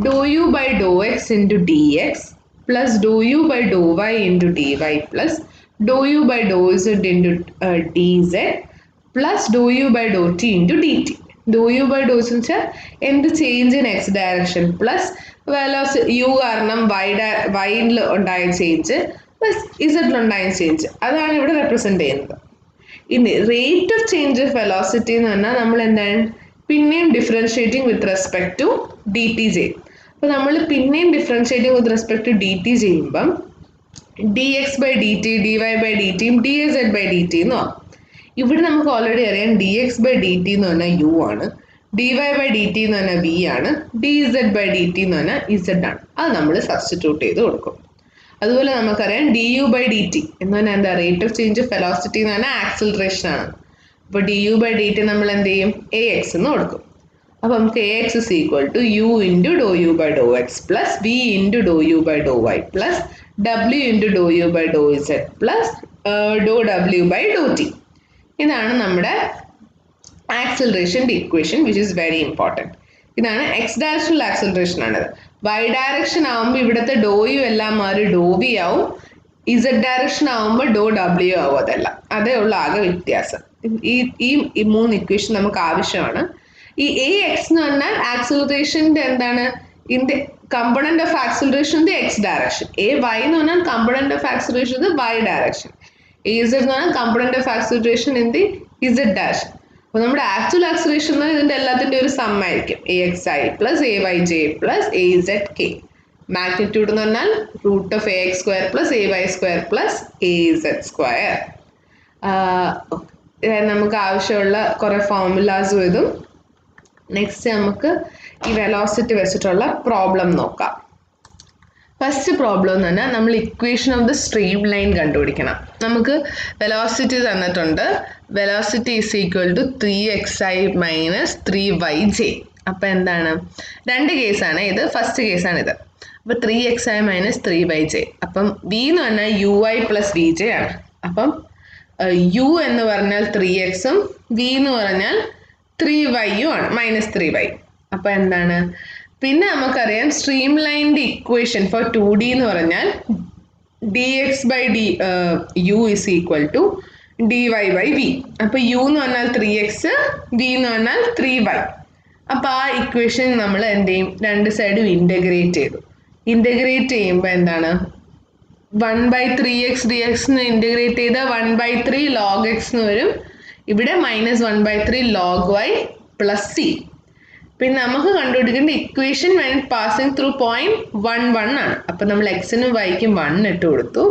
doh U by Dr X into D X plus Dr U by Dr Y into D Y plus Dr U by Dr Z into D Z plus Dr U by Dr T into D T. Doh U by doh എന്ന് വെച്ചാൽ എന്ത് change in X direction plus velocity U കാരണം വൈയിൽ ഉണ്ടായ ചേഞ്ച് പ്ലസ് ഇസഡിലുണ്ടായ ചേഞ്ച്, അതാണ് ഇവിടെ റെപ്രസെന്റ് ചെയ്യുന്നത്. ഇനി rate of change of velocity എന്ന് പറഞ്ഞാൽ നമ്മൾ എന്താണ് പിന്നെയും differentiating with respect to D T ചെയ്യും. അപ്പോൾ നമ്മൾ പിന്നെയും differentiating with respect to D T ചെയ്യുമ്പം D X by D T, D Y by D ടിയും D A Z by D T എന്ന് പറയും. ഇവിടെ നമുക്ക് ഓൾറെഡി അറിയാം D X by D T എന്ന് പറഞ്ഞാൽ യു ആണ്, D Y by D T എന്ന് പറഞ്ഞാൽ വി ആണ്, D Z by D T എന്ന് പറഞ്ഞാൽ ഇസഡ് ആണ്. അത് നമ്മൾ സബ്സ്റ്റിറ്റ്യൂട്ട് ചെയ്ത് കൊടുക്കും. അതുപോലെ നമുക്കറിയാം D U by D T എന്ന് പറഞ്ഞാൽ എന്താ rate of change of velocity എന്ന് പറഞ്ഞാൽ ആക്സിലറേഷൻ ആണ്. അപ്പോൾ D U by D T നമ്മൾ എന്ത് ചെയ്യും എ എക്സ് എന്ന് കൊടുക്കും. അപ്പോൾ നമുക്ക് A X is equal to U into do U by Dr X plus V into do U by Dr Y plus W into do U by Dr Z plus do W by Dr T. ഇതാണ് നമ്മുടെ ആക്സിലറേഷൻ്റെ equation which is very important. ഇതാണ് എക്സ് ഡയറക്ഷനിൽ ആക്സിലറേഷൻ ആണത്. വൈ ഡയറക്ഷൻ ആകുമ്പോൾ ഇവിടുത്തെ ഡോ യു എല്ലാം മാറി ഡോ വി ആവും, ഇസഡ് ഡയറക്ഷൻ ആകുമ്പോൾ ഡോ ഡബ്ല്യു ആവും. അതേ ഉള്ള ആകെ വ്യത്യാസം. ഈ മൂന്ന് ഇക്വേഷൻ നമുക്ക് ആവശ്യമാണ്. ഈ എ എക്സ് എന്ന് പറഞ്ഞാൽ ആക്സിലറേഷൻ്റെ എന്താണ് ഇൻ്റെ component of acceleration in the X direction. A Y എന്ന് പറഞ്ഞാൽ component of acceleration in the Y direction. A Z എന്ന് പറഞ്ഞാൽ component of acceleration in the Z direction. അപ്പോൾ നമ്മുടെ ആക്ച്വൽ ആക്സിലറേഷൻ എന്ന് പറഞ്ഞാൽ ഇതിൻ്റെ എല്ലാത്തിൻ്റെ ഒരു സം ആയിരിക്കും A X I plus A Y J plus A Z K. Magnitude എന്ന് പറഞ്ഞാൽ root of A X square plus A Y square plus A Z square. നമുക്ക് ആവശ്യമുള്ള കുറേ ഫോർമുലാസും ഇതും. നെക്സ്റ്റ് നമുക്ക് ഈ വെലോസിറ്റി വെച്ചിട്ടുള്ള പ്രോബ്ലം നോക്കാം. ഫസ്റ്റ് പ്രോബ്ലം എന്ന് പറഞ്ഞാൽ നമ്മൾ equation of the stream line കണ്ടുപിടിക്കണം. നമുക്ക് വെലോസിറ്റി തന്നിട്ടുണ്ട്. Velocity is equal to 3xi minus 3yj. അപ്പം എന്താണ് രണ്ട് കേസാണ് ഇത്. ഫസ്റ്റ് കേസാണ് ഇത്. അപ്പോൾ 3xi മൈനസ് 3yj. അപ്പം വി എന്ന് പറഞ്ഞാൽ U I plus V J ആണ്. അപ്പം യു എന്ന് പറഞ്ഞാൽ 3xും വി എന്ന് പറഞ്ഞാൽ 3y ആണ്, മൈനസ് 3y. അപ്പം എന്താണ് പിന്നെ നമുക്കറിയാം സ്ട്രീം ലൈനിൻ്റെ ഇക്വേഷൻ ഫോർ 2D എന്ന് പറഞ്ഞാൽ D X by D U is equal to D Y by V. അപ്പോൾ യു എന്ന് പറഞ്ഞാൽ 3x, വി എന്ന് പറഞ്ഞാൽ 3y. അപ്പോൾ ആ ഇക്വേഷൻ നമ്മൾ എന്ത് ചെയ്യും രണ്ട് സൈഡും ഇൻ്റഗ്രേറ്റ് ചെയ്തു. ഇൻ്റഗ്രേറ്റ് ചെയ്യുമ്പോൾ എന്താണ് 1/3x dx ഇൻ്റഗ്രേറ്റ് ചെയ്താൽ 1/3 log x എന്ന് വരും. ഇവിടെ minus 1/3 log y plus C. പിന്നെ നമുക്ക് കണ്ടുപിടിക്കേണ്ട equation when passing through point 1 ആണ്. അപ്പം നമ്മൾ എക്സിനും വൈക്കും 1 ഇട്ട് കൊടുത്തു.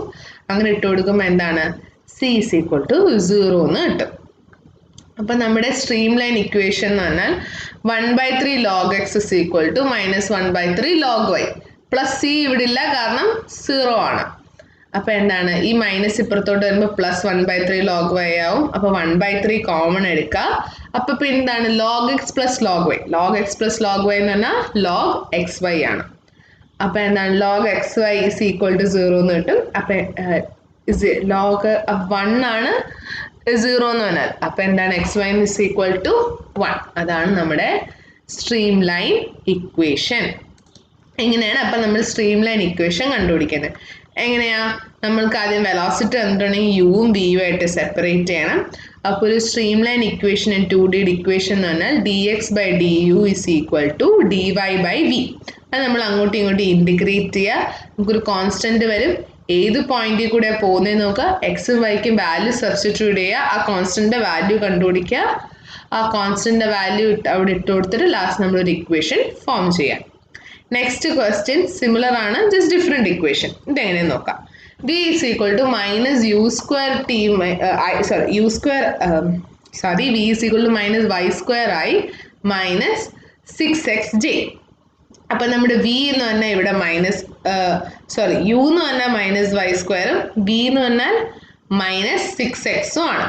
അങ്ങനെ ഇട്ട് കൊടുക്കുമ്പോൾ എന്താണ് സി ഇസ് ഈക്വൽ ടു 0 എന്ന് കിട്ടും. അപ്പം നമ്മുടെ സ്ട്രീം ലൈൻ ഇക്വേഷൻ എന്ന് പറഞ്ഞാൽ 1/3 log x is equal to minus 1/3 log y plus C ഇവിടെ ഇല്ല കാരണം 0 ആണ്. അപ്പോൾ എന്താണ് ഈ മൈനസ് ഇപ്പുറത്തോട്ട് വരുമ്പോൾ പ്ലസ് 1/3 log y ആവും. അപ്പോൾ 1/3 കോമൺ എടുക്കുക. അപ്പോൾ പിന്നെ എന്താണ് log x plus log y. log x plus log y എന്ന് പറഞ്ഞാൽ log xy ആണ്. അപ്പോൾ എന്താണ് log xy is equal to 0 എന്ന് കിട്ടും. അപ്പോൾ log 1 ആണ് 0 എന്ന് പറഞ്ഞാൽ. അപ്പോൾ എന്താണ് xy ഇസ് ഈക്വൽ ടു 1. അതാണ് നമ്മുടെ സ്ട്രീം ലൈൻ ഇക്വേഷൻ. എങ്ങനെയാണ് അപ്പം നമ്മൾ സ്ട്രീം ലൈൻ ഇക്വേഷൻ കണ്ടുപിടിക്കുന്നത്? എങ്ങനെയാ നമ്മൾക്ക് ആദ്യം വെലോസിറ്റി തന്നിട്ടുണ്ടെങ്കിൽ യുവും വിയും ആയിട്ട് സെപ്പറേറ്റ് ചെയ്യണം. അപ്പോൾ ഒരു stream line equation in 2D equation എന്ന് പറഞ്ഞാൽ D X by D U is equal to D Y by V. അത് നമ്മൾ അങ്ങോട്ടും ഇങ്ങോട്ടും ഇൻറ്റിഗ്രേറ്റ് ചെയ്യുക. നമുക്കൊരു കോൺസ്റ്റൻറ്റ് വരും. ഏത് പോയിന്റിൽ കൂടെ പോകുന്നതെന്ന് നോക്കുക. എക്സും വൈക്കും വാല്യൂ സബ്സ്റ്റിറ്റ്യൂട്ട് ചെയ്യുക. ആ കോൺസ്റ്റൻ്റെ വാല്യൂ കണ്ടുപിടിക്കുക. ആ കോൺസ്റ്റൻ്റെ വാല്യൂ അവിടെ ഇട്ട് കൊടുത്തിട്ട് ലാസ്റ്റ് നമ്മളൊരു ഇക്വേഷൻ ഫോം ചെയ്യാം. നെക്സ്റ്റ് ക്വസ്റ്റ്യൻ സിമിലർ ആണ്, ജസ്റ്റ് ഡിഫറെൻറ്റ് ഇക്വേഷൻ. ഇതെങ്ങനെ നോക്കാം. V is equal to minus U square T V is equal to minus Y square I minus 6xj. അപ്പം നമ്മുടെ വി എന്ന് പറഞ്ഞാൽ ഇവിടെ യു എന്ന് പറഞ്ഞാൽ മൈനസ് വൈ സ്ക്വയറും വി എന്ന് പറഞ്ഞാൽ മൈനസ് 6xും ആണ്.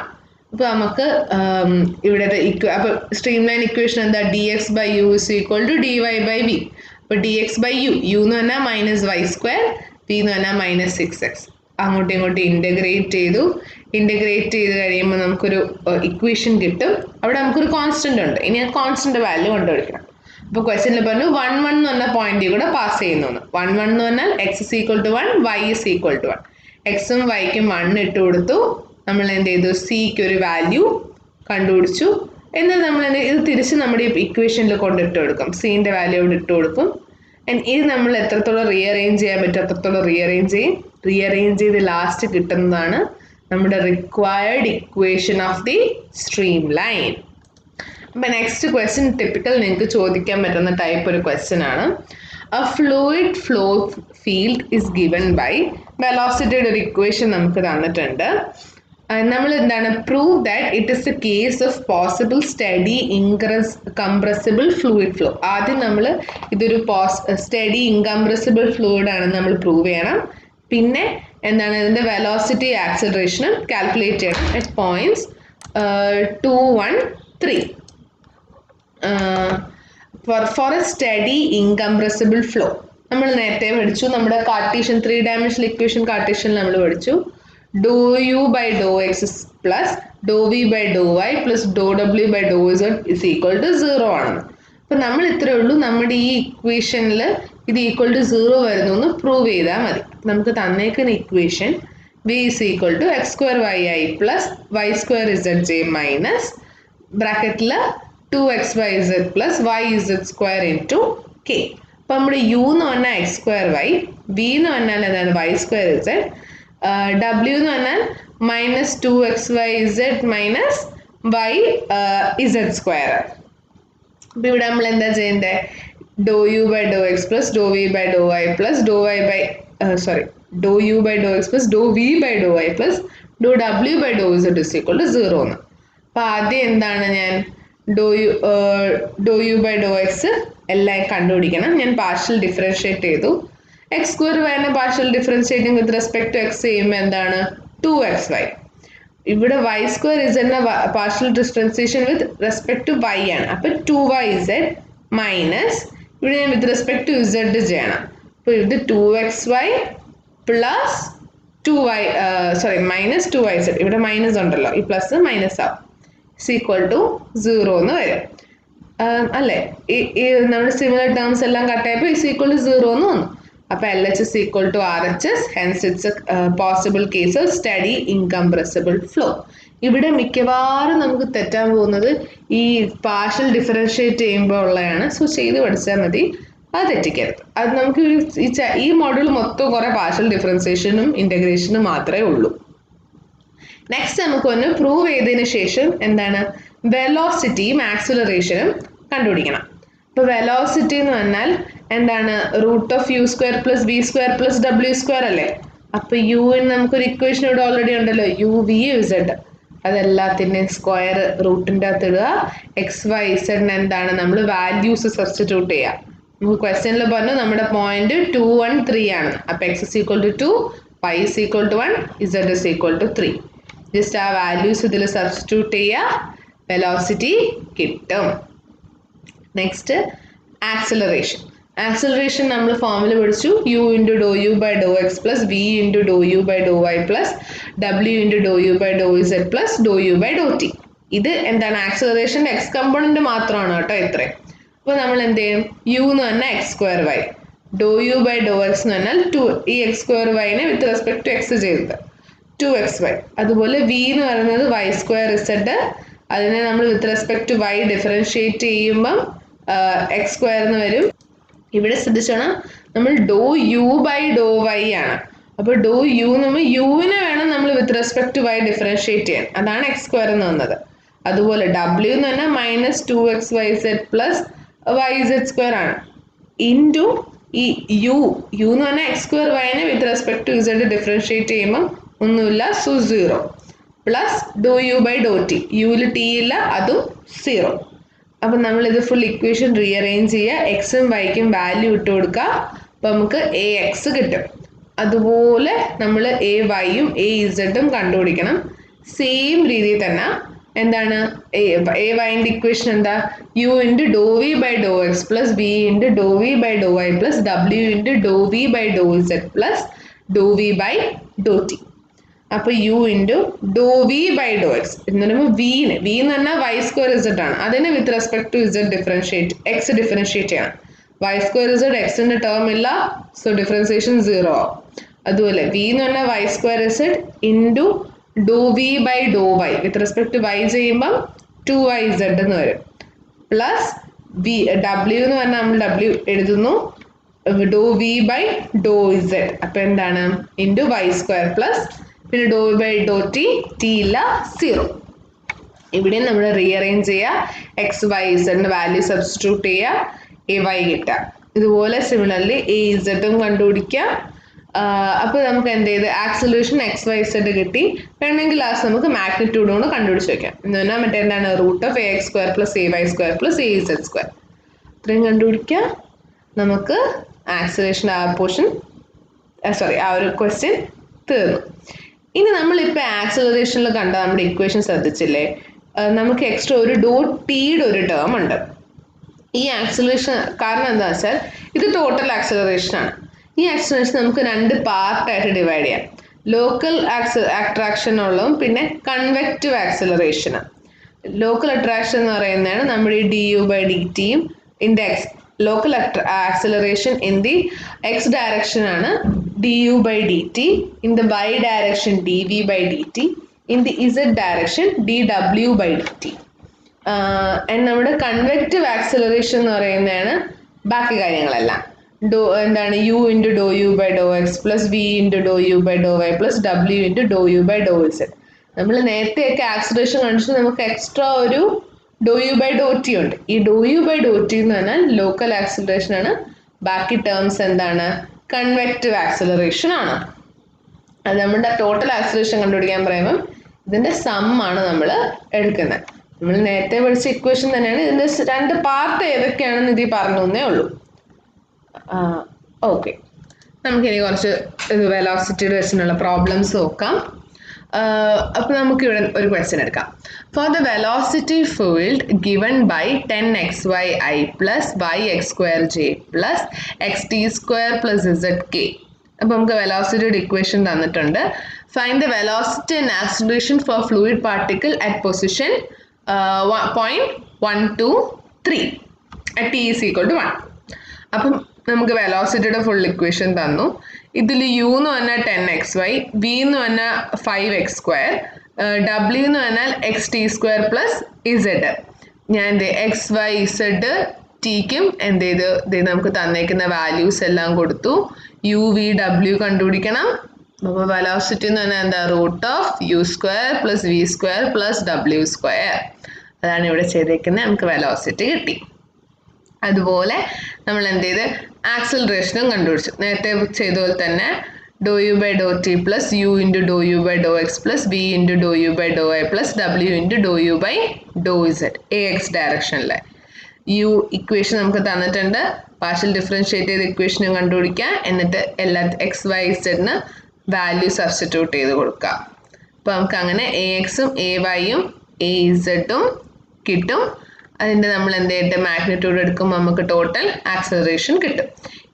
അപ്പോൾ നമുക്ക് ഇവിടുത്തെ അപ്പോൾ സ്ട്രീം ലൈൻ ഇക്വേഷൻ എന്താ D X by U is equal to D Y by V. അപ്പോൾ ഡി എക്സ് ബൈ യു എന്ന് പറഞ്ഞാൽ മൈനസ് വൈ സ്ക്വയർ, വി എന്ന് പറഞ്ഞാൽ മൈനസ് 6x. അങ്ങോട്ടും ഇങ്ങോട്ടും ഇൻ്റഗ്രേറ്റ് ചെയ്തു. ഇൻ്റഗ്രേറ്റ് ചെയ്ത് കഴിയുമ്പോൾ നമുക്കൊരു ഇക്വേഷൻ കിട്ടും. അവിടെ നമുക്കൊരു കോൺസ്റ്റൻ്റ് ഉണ്ട്. ഇനി ആ കോൺസ്റ്റൻ്റ് വാല്യൂ കണ്ടുപിടിക്കണം. അപ്പോൾ ക്വസ്റ്റ്യനിൽ പറഞ്ഞു 1 1 എന്ന് പറഞ്ഞ പോയിന്റിൽ കൂടെ പാസ് ചെയ്യുന്നു. 1 1 എന്ന് പറഞ്ഞാൽ x is equal to 1, y is equal to 1. എക്സും വൈക്കും 1 ഇട്ട് കൊടുത്തു. നമ്മൾ എന്ത് ചെയ്തു സിക്ക് ഒരു വാല്യൂ കണ്ടുപിടിച്ചു. എന്നാൽ നമ്മൾ ഇത് തിരിച്ച് നമ്മുടെ ഇക്വേഷനിൽ കൊണ്ടിട്ട് കൊടുക്കും. സീൻ്റെ വാല്യൂ ഇവിടെ ഇട്ട് കൊടുക്കും. ഇത് നമ്മൾ എത്രത്തോളം റീഅറേഞ്ച് ചെയ്യാൻ പറ്റും അത്രത്തോളം റീഅറേഞ്ച് ചെയ്യും. റീഅറേഞ്ച് ചെയ്ത് ലാസ്റ്റ് കിട്ടുന്നതാണ് നമ്മുടെ required equation of the stream line. അപ്പം നെക്സ്റ്റ് ക്വസ്റ്റ്യൻ ടിപ്പിക്കൽ നിങ്ങൾക്ക് ചോദിക്കാൻ പറ്റുന്ന ടൈപ്പ് ഒരു ക്വസ്റ്റ്യൻ ആണ്. A fluid flow field is given by വെലോസിറ്റിയുടെ ഒരു ഇക്വേഷൻ നമുക്ക് തന്നിട്ടുണ്ട്. നമ്മൾ എന്താണ് prove that it is A case of possible study incompressible fluid flow. ആദ്യം നമ്മൾ ഇതൊരു സ്റ്റഡി ഇൻകംപ്രസിബിൾ ഫ്ലൂയിഡ് ആണെന്ന് നമ്മൾ പ്രൂവ് ചെയ്യണം. പിന്നെ എന്താണ് ഇതിൻ്റെ വെലോസിറ്റി ആക്സിലറേഷനും കാൽക്കുലേറ്റ് ചെയ്യണം at points 2, 1, 3. For a steady incompressible flow നമ്മൾ നേരത്തെ പഠിച്ചു. നമ്മുടെ കാർട്ടീഷ്യൻ 3 ഡയമെൻഷണൽ ഇക്വേഷൻ കാർട്ടീഷ്യനിൽ നമ്മൾ പഠിച്ചു. Do U by Dr X plus do v by Dr Y plus do W by Dr z is equal to 0 ആണെന്ന്. അപ്പം നമ്മൾ ഇത്രയേ ഉള്ളൂ. നമ്മുടെ ഈ ഇക്വേഷനിൽ ഇത് ഈക്വൽ ടു 0 വരുന്നു എന്ന് പ്രൂവ് ചെയ്താൽ മതി. നമുക്ക് തന്നേക്കുന്ന equation v is equal to x square y i plus y square z j minus ബ്രാക്കറ്റിൽ 2xyz plus yz square into k. അപ്പോൾ നമ്മുടെ u എന്ന് പറഞ്ഞാൽ എക്സ് സ്ക്വയർ വൈ, v എന്ന് പറഞ്ഞാൽ എന്താണ് വൈ സ്ക്വയർ ഇസഡ്, w എന്ന് പറഞ്ഞാൽ -2xyz minus Y Z square. അപ്പോൾ ഇവിടെ നമ്മൾ എന്താ ചെയ്യേണ്ടത്? Do U by Dr X plus do v by Dr Y plus do do U by Dr X plus do v by Dr Y plus do W by Dr z is equal to 0 എന്ന്. അപ്പോൾ ആദ്യം എന്താണ് ഞാൻ do U by Dr x എല്ലാം കണ്ടുപിടിക്കണം. ഞാൻ പാർഷ്യൽ ഡിഫറൻഷിയേറ്റ് ചെയ്തു. എക്സ് സ്ക്വയർ വൈനെ partial differentiating with respect to x ചെയ്യുമ്പോൾ എന്താണ് 2xy. ഇവിടെ y square ഇസഡിന്റെ partial differentiation with respect to y ആണ്. അപ്പം 2yz മൈനസ് ഇവിടെ ഞാൻ വിത്ത് റെസ്പെക്ട് ടു ഇസഡ് ചെയ്യണം. അപ്പോൾ ഇത് 2xy plus 2y minus 2yz. ഇവിടെ മൈനസ് ഉണ്ടല്ലോ, ഈ പ്ലസ് മൈനസ് ആവും. ഈക്വൽ ടു 0 എന്ന് വരും അല്ലേ? ഈ നമ്മുടെ സിമിലർ ടേംസ് എല്ലാം കട്ടായപ്പോൾ ഇസ് ഈക്വൽ ടു 0 എന്ന് വന്നു. അപ്പോൾ LHS equal to RHS, hence it's a possible case of study incompressible flow. ഇവിടെ മിക്കവാറും നമുക്ക് തെറ്റാൻ പോകുന്നത് ഈ പാർഷ്യൽ ഡിഫറൻഷിയേറ്റ് ചെയ്യുമ്പോൾ ഉള്ളതാണ്. സോ ചെയ്ത് പഠിച്ചാൽ മതി, അത് തെറ്റിക്കരുത്. അത് നമുക്ക് ഈ മോഡ്യൂൾ മൊത്തം കുറേ പാർഷ്യൽ ഡിഫറൻസിയേഷനും ഇൻ്റഗ്രേഷനും മാത്രമേ ഉള്ളൂ. നെക്സ്റ്റ് നമുക്ക് ഒന്ന് പ്രൂവ് ചെയ്തതിന് ശേഷം എന്താണ് വെലോസിറ്റിയും ആക്സിലറേഷനും കണ്ടുപിടിക്കണം. ഇപ്പോൾ വെലോസിറ്റി എന്ന് പറഞ്ഞാൽ എന്താണ് √u² plus v² plus w² അല്ലേ? അപ്പോൾ യുവിന് നമുക്കൊരു ഇക്വേഷൻ ഇവിടെ ഓൾറെഡി ഉണ്ടല്ലോ, u v z. അതെല്ലാത്തിൻ്റെയും സ്ക്വയർ റൂട്ടിൻ്റെ അകത്ത് ഇടുക. എക്സ് വൈ ഇസഡിന് എന്താണ് നമ്മൾ വാല്യൂസ് സബ്സ്റ്റിറ്റ്യൂട്ട് ചെയ്യുക. നമുക്ക് ക്വസ്റ്റ്യനിൽ പറഞ്ഞു നമ്മുടെ പോയിന്റ് 2, 1, 3 ആണ്. അപ്പോൾ x is equal to 2, y is equal to 1, z is equal to 3. Just ആ വാല്യൂസ് ഇതിൽ സബ്സ്റ്റിറ്റ്യൂട്ട് ചെയ്യുക, വെലോസിറ്റി കിട്ടും. Next acceleration. ആക്സിലറേഷൻ നമ്മൾ ഫോമിൽ പഠിച്ചു. u into do U by Dr X plus v into do U by Dr Y plus w into do U by Dr Z plus Dr U by Dr t. ഇത് എന്താണ് ആക്സിലറേഷൻ്റെ എക്സ് കമ്പോണൻറ്റ് മാത്രമാണ് കേട്ടോ ഇത്രയും. അപ്പോൾ നമ്മൾ എന്ത് ചെയ്യും? u എന്ന് പറഞ്ഞാൽ x square y, do U by Dr x എന്ന് പറഞ്ഞാൽ 2 ഈ എക്സ് സ്ക്വയർ വൈനെ വിത്ത് റെസ്പെക്ട് ടു എക്സ് ചെയ്തത് 2xy. അതുപോലെ v എന്ന് പറയുന്നത് വൈ സ്ക്വയർ ഇസഡ്, അതിനെ നമ്മൾ with respect to y differentiate ചെയ്യുമ്പം എക്സ് സ്ക്വയർ എന്ന് വരും. ഇവിടെ ശ്രദ്ധിച്ചോണം നമ്മൾ do U by Dr y ആണ്. അപ്പോൾ ഡോ യു നമ്മൾ യുവിനെ വേണം നമ്മൾ with respect to y differentiate ചെയ്യാൻ, അതാണ് എക്സ് സ്ക്വയർ എന്ന് വന്നത്. അതുപോലെ w എന്ന് പറഞ്ഞാൽ -2xyz പ്ലസ് yz² ആണ് ഇൻറ്റു ഈ യു എന്ന് പറഞ്ഞാൽ എക്സ് സ്ക്വയർ വൈനെ with respect to z differentiate ചെയ്യുമ്പം ഒന്നുമില്ല, so 0 plus Dr U by Dr t, യുവിൽ ടി ഇല്ല, അതും 0. അപ്പം നമ്മളിത് ഫുൾ ഇക്വേഷൻ റീഅറേഞ്ച് ചെയ്യുക, എക്സും വൈക്കും വാല്യൂ ഇട്ട് കൊടുക്കുക. അപ്പം നമുക്ക് AX കിട്ടും. അതുപോലെ നമ്മൾ AYയും AZും കണ്ടുപിടിക്കണം. സെയിം രീതിയിൽ തന്നെ എന്താണ് AYൻ്റെ ഇക്വേഷൻ എന്താ? u into do v by Dr X plus v into do v by Dr Y plus w into do v by Dr Z plus do v by Dr t. അപ്പോൾ u into do v by Dr x എന്ന് പറയുമ്പോൾ v എന്ന് പറഞ്ഞാൽ വൈ സ്ക്വയർ ഇസഡ് ആണ്, അതിനെ with respect to z differentiate x differentiate ചെയ്യണം. വൈ സ്ക്വയർ ഇസഡ് എക്സിൻ്റെ ടേം ഇല്ല, സോ ഡിഫറൻസിയേഷൻ 0 ആവും. അതുപോലെ v എന്ന് പറഞ്ഞാൽ y square z into do v by Dr y with respect to y ചെയ്യുമ്പം 2yz എന്ന് വരും. പ്ലസ് വി ഡബ്ല്യു എന്ന് പറഞ്ഞാൽ നമ്മൾ ഡബ്ല്യു എഴുതുന്നു do v by do z. അപ്പം എന്താണ് ഇൻറ്റു വൈ സ്ക്വയർ പ്ലസ് പിന്നെ do v by Dr t, t ഇല്ല 0. ഇവിടെ നമ്മൾ റീഅറേഞ്ച് ചെയ്യുക, എക്സ് വൈ ഇസഡിൻ്റെ വാല്യൂ സബ്സ്റ്റിറ്റ്യൂട്ട് ചെയ്യുക, എ വൈ കിട്ടുക. ഇതുപോലെ സിമിലർലി എ ഇസഡും കണ്ടുപിടിക്കുക. അപ്പോൾ നമുക്ക് എന്ത് ചെയ്ത് ആക്സിലറേഷൻ എക്സ് വൈ ഇസഡ് കിട്ടി. വേണമെങ്കിൽ ലാസ്റ്റ് നമുക്ക് മാഗ്നിറ്റ്യൂഡ് കൊണ്ട് കണ്ടുപിടിച്ച് വയ്ക്കാം. എന്ന് പറഞ്ഞാൽ മറ്റേ എന്താണ് root of A X square plus A Y square plus A Z square. ഇത്രയും കണ്ടുപിടിക്കുക. നമുക്ക് ആക്സിലറേഷൻ ആ പോർഷൻ ആ ഒരു ക്വസ്റ്റ്യൻ തീർന്നു. ഇനി നമ്മളിപ്പോൾ ആക്സിലറേഷനിൽ കണ്ട നമ്മുടെ ഇക്വേഷൻ ശ്രദ്ധിച്ചില്ലേ, നമുക്ക് എക്സ്ട്രാ ഒരു ഡോ ടിയുടെ ഒരു ടേം ഉണ്ട്. ഈ ആക്സിലറേഷൻ കാരണം എന്താ വെച്ചാൽ ഇത് ടോട്ടൽ ആക്സിലറേഷൻ ആണ്. ഈ ആക്സിലറേഷൻ നമുക്ക് 2 പാർട്ടായിട്ട് ഡിവൈഡ് ചെയ്യാം. ലോക്കൽ അട്രാക്ഷൻ ഉള്ളതും പിന്നെ കൺവെക്റ്റീവ് ആക്സിലറേഷൻ. ലോക്കൽ അട്രാക്ഷൻ എന്ന് പറയുന്നതാണ് നമ്മുടെ ഈ ഡി യു ബൈ ഡി ടിയും. Index local acceleration in the X direction ആണ് du by dt, in the y direction dv by dt, in the z direction dw by dt. And നമ്മുടെ കൺവെക്റ്റീവ് ആക്സിലറേഷൻ എന്ന് പറയുന്നതാണ് ബാക്കി കാര്യങ്ങളെല്ലാം. എന്താണ് u into do U by Dr X plus V into do U by Dr Y plus W into do U by do z. നമ്മൾ നേരത്തെയൊക്കെ ആക്സിലറേഷൻ കണ്ടിട്ട് നമുക്ക് എക്സ്ട്രാ ഒരു do U by Dr t ഉണ്ട്. ഈ do U by Dr t എന്ന് പറഞ്ഞാൽ ലോക്കൽ ആക്സിലറേഷൻ ആണ്. ബാക്കി ടേംസ് എന്താണ് കൺവെക്റ്റീവ് ആക്സിലറേഷൻ ആണ്. അത് നമ്മുടെ ടോട്ടൽ ആക്സിലറേഷൻ കണ്ടുപിടിക്കാൻ പറയുമ്പം ഇതിൻ്റെ സം ആണ് നമ്മൾ എടുക്കുന്നത്. നമ്മൾ നേരത്തെ പഠിച്ച ഇക്വേഷൻ തന്നെയാണ്. ഇതിൻ്റെ 2 പാർട്ട് ഏതൊക്കെയാണെന്ന് ഇതിൽ പറഞ്ഞു തന്നേ ഉള്ളൂ. ഓക്കെ, നമുക്കിനി കുറച്ച് വെലോസിറ്റിയുടെ വെച്ചിട്ടുള്ള പ്രോബ്ലംസ് നോക്കാം. അപ്പോൾ നമുക്ക് ഇവിടെ ഒരു ക്വസ്റ്റ്യൻ എടുക്കാം. For the velocity field given by 10xyi plus yx square j plus x t square plus z k. അപ്പോൾ നമുക്ക് വെലോസിറ്റിയുടെ ഇക്വേഷൻ തന്നിട്ടുണ്ട്. Find the velocity and acceleration for fluid particle at position point 1 2 3 at t is equal to 1. അപ്പം നമുക്ക് വെലോസിറ്റിയുടെ ഫുൾ ഇക്വേഷൻ തന്നു. ഇതിൽ യു എന്ന് പറഞ്ഞാൽ 10xy, വി എന്ന് പറഞ്ഞാൽ 5x സ്ക്വയർ, ഡബ്ല്യു എന്ന് പറഞ്ഞാൽ X t square plus Z. ഞാൻ എന്ത് എക്സ് വൈ ഇസഡ് ടിക്കും എന്ത് ചെയ്ത് നമുക്ക് തന്നേക്കുന്ന വാല്യൂസ് എല്ലാം കൊടുത്തു. യു വി ഡബ്ല്യു കണ്ടുപിടിക്കണം. അപ്പോൾ വെലോസിറ്റി എന്ന് പറഞ്ഞാൽ എന്താ root of u square plus v square plus ഡബ്ല്യു സ്ക്വയർ. അതാണ് ഇവിടെ ചെയ്തേക്കുന്നത്. നമുക്ക് വെലോസിറ്റി കിട്ടി. അതുപോലെ നമ്മൾ എന്ത് ചെയ്ത് ആക്സിലറേഷനും കണ്ടുപിടിച്ചു. നേരത്തെ ചെയ്ത പോലെ തന്നെ do U by Dr t plus u into do U by Dr X plus V into do U by Dr Y plus W into do U by Dr z എ എക്സ് ഡയറക്ഷനിലെ യു ഇക്വേഷൻ നമുക്ക് തന്നിട്ടുണ്ട്. പാർഷ്യൽ ഡിഫറൻഷിയേറ്റ് ചെയ്ത ഇക്വേഷനും കണ്ടുപിടിക്കുക. എന്നിട്ട് എല്ലാ എക്സ് വൈ ഇസഡിന് വാല്യൂ സബ്സ്റ്റിറ്റ്യൂട്ട് ചെയ്ത് കൊടുക്കുക. അപ്പോൾ നമുക്ക് അങ്ങനെ എ എക്സും എ വൈയും എ ഇസഡും കിട്ടും. അതിൻ്റെ നമ്മൾ എന്ത് ചെയ്തിട്ട് മാഗ്നിറ്റ്യൂഡ് എടുക്കുമ്പോൾ നമുക്ക് ടോട്ടൽ ആക്സിലറേഷൻ കിട്ടും.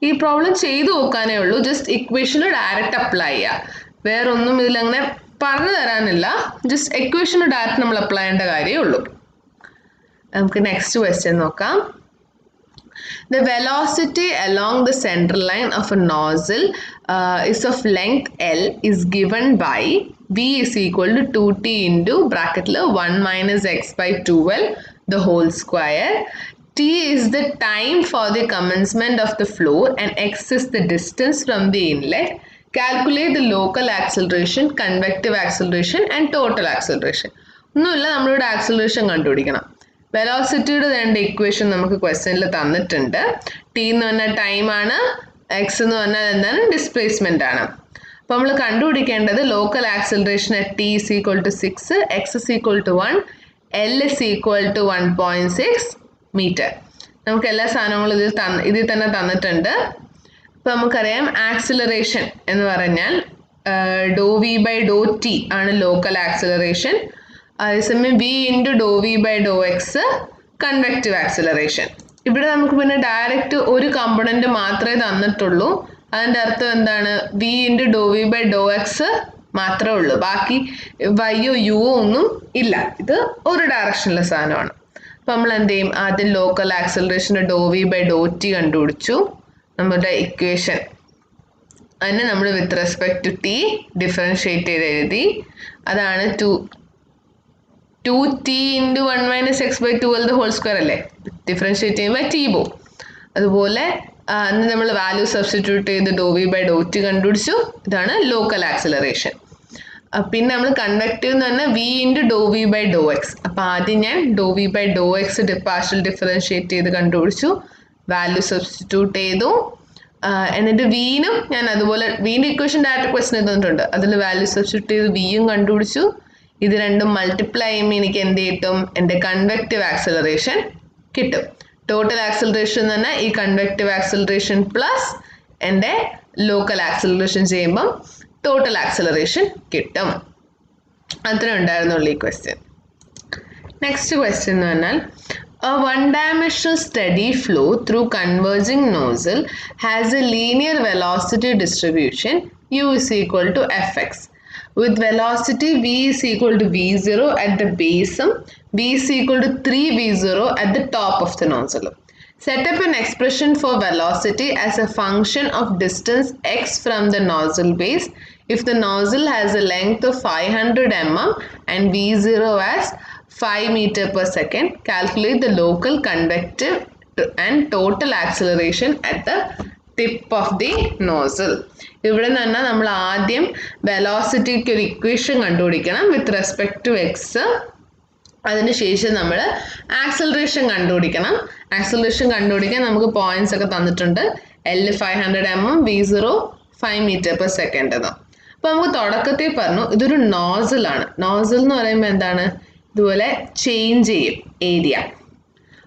ഈ പ്രോബ്ലം ചെയ്തു നോക്കാനേ ഉള്ളൂ. ജസ്റ്റ് ഇക്വേഷന് ഡയറക്റ്റ് അപ്ലൈ ചെയ്യുക. വേറൊന്നും ഇതിലങ്ങനെ പറഞ്ഞു തരാനില്ല. ജസ്റ്റ് ഇക്വേഷന് ഡയറക്റ്റ് നമ്മൾ അപ്ലൈ ചെയ്യേണ്ട കാര്യമേ ഉള്ളൂ. നമുക്ക് നെക്സ്റ്റ് ക്വസ്റ്റ്യൻ നോക്കാം. The velocity along the center line of a nozzle is of length L is given by V is equal to 2t into bracket 1 minus x by 2L the whole square. T is the time for the commencement of the flow and x is the distance from the inlet. Calculate the local acceleration, convective acceleration and total acceleration. ഒന്നുമില്ല, നമ്മളിവിടെ ആക്സിലറേഷൻ കണ്ടുപിടിക്കണം. വെലോസിറ്റിയുടെ 2 ഇക്വേഷൻ നമുക്ക് ക്വസ്റ്റ്യനിൽ തന്നിട്ടുണ്ട്. ടി എന്ന് പറഞ്ഞാൽ ടൈമാണ്, എക്സ് എന്ന് പറഞ്ഞാൽ എന്താണ് ഡിസ്പ്ലേസ്മെൻ്റ് ആണ്. അപ്പോൾ നമ്മൾ കണ്ടുപിടിക്കേണ്ടത് local acceleration at t is equal to 6, x is equal to 1, l is equal to 1.6 metre. നമുക്ക് എല്ലാ സാധനങ്ങളും ഇതിൽ തന്നെ തന്നിട്ടുണ്ട്. അപ്പോൾ നമുക്കറിയാം ആക്സിലറേഷൻ എന്ന് പറഞ്ഞാൽ do v by Dr t ആണ് ലോക്കൽ ആക്സിലറേഷൻ. അതേസമയം v into do v by Dr x convective acceleration. ഇവിടെ നമുക്ക് പിന്നെ ഡയറക്റ്റ് ഒരു കമ്പണൻറ്റ് മാത്രമേ തന്നിട്ടുള്ളൂ. അതിൻ്റെ അർത്ഥം എന്താണ്? V into do v by Dr x മാത്രമേ ഉള്ളൂ. ബാക്കി വൈയോ യുവോ ഒന്നും ഇല്ല. ഇത് ഒരു ഡയറക്ഷനിലെ സാധനമാണ്. അപ്പോൾ നമ്മൾ എന്ത് ചെയ്യും? ആദ്യം ലോക്കൽ ആക്സിലറേഷൻ്റെ do v by Dr t കണ്ടുപിടിച്ചു. നമ്മുടെ ഇക്വേഷൻ അതിനെ നമ്മൾ with respect to t differentiate ചെയ്ത് എഴുതി. അതാണ് 2t into 1 minus x by 2l the whole square അല്ലേ, ഡിഫറൻഷിയേറ്റ് ചെയ്യുമ്പോൾ t പോവും. അതുപോലെ നമ്മൾ വാല്യൂ സബ്സ്റ്റിറ്റ്യൂട്ട് ചെയ്ത് do v by Dr t കണ്ടുപിടിച്ചു. ഇതാണ് ലോക്കൽ ആക്സിലറേഷൻ. പിന്നെ നമ്മൾ കൺവെക്റ്റീവ് എന്ന് പറഞ്ഞാൽ v into do v by Dr x. അപ്പോൾ ആദ്യം ഞാൻ do v by Dr x partial differentiate ചെയ്ത് കണ്ടുപിടിച്ചു, വാല്യൂ സബ്സ്റ്റിറ്റ്യൂട്ട് ചെയ്തു. എന്നിട്ട് വീനും ഞാൻ അതുപോലെ വീൻ്റെ ഇക്വേഷൻ ഡയറക്റ്റ് ക്വസ്റ്റൻ തന്നിട്ടുണ്ട്, അതിൽ വാല്യൂ സബ്സ്റ്റിറ്റ്യൂട്ട് ചെയ്ത് വിയും കണ്ടുപിടിച്ചു. ഇത് രണ്ടും മൾട്ടിപ്ലൈ ചെയ്യുമ്പോൾ എനിക്ക് എന്ത് കിട്ടും? എൻ്റെ കൺവെക്റ്റീവ് ആക്സിലറേഷൻ കിട്ടും. ടോട്ടൽ ആക്സിലറേഷൻ എന്ന് പറഞ്ഞാൽ ഈ കൺവെക്റ്റീവ് ആക്സിലറേഷൻ പ്ലസ് എൻ്റെ ലോക്കൽ ആക്സിലറേഷൻ ചെയ്യുമ്പം ടോട്ടൽ ആക്സിലറേഷൻ കിട്ടും. അത്ര ഉണ്ടായിരുന്നുള്ളൂ ഈ ക്വസ്റ്റ്യൻ. നെക്സ്റ്റ് ക്വസ്റ്റ്യൻ എന്ന് പറഞ്ഞാൽ a one-dimensional steady flow through converging nozzle has a linear velocity distribution u is equal to fx. With velocity v is equal to v0 at the base, v is equal to 3v0 at the top of the nozzle. Set up an expression for velocity as a function of distance x from the nozzle base if the nozzle has a length of 500 mm and v0 as 5 meter per second. Calculate the local convective and total acceleration at the tip of the nozzle. ഇവിടെ നിന്ന് പറഞ്ഞാൽ നമ്മൾ ആദ്യം വെലോസിറ്റിക്ക് ഒരു ഇക്വേഷൻ കണ്ടുപിടിക്കണം വിത്ത് റെസ്പെക്ട് ടു എക്സ്. അതിനുശേഷം നമ്മൾ ആക്സിലറേഷൻ കണ്ടുപിടിക്കണം. ആക്സിലറേഷൻ കണ്ടുപിടിക്കാൻ നമുക്ക് പോയിന്റ്സ് ഒക്കെ തന്നിട്ടുണ്ട്. L 500 mm, v0 5 meter per second എന്ന്. അപ്പോൾ നമുക്ക് തുടക്കത്തിൽ പറഞ്ഞു ഇതൊരു നോസിലാണ്. നോസിൽ എന്ന് പറയുമ്പോൾ എന്താണ്? ഇതുപോലെ ചേഞ്ച് ചെയ്യും ഏരിയ.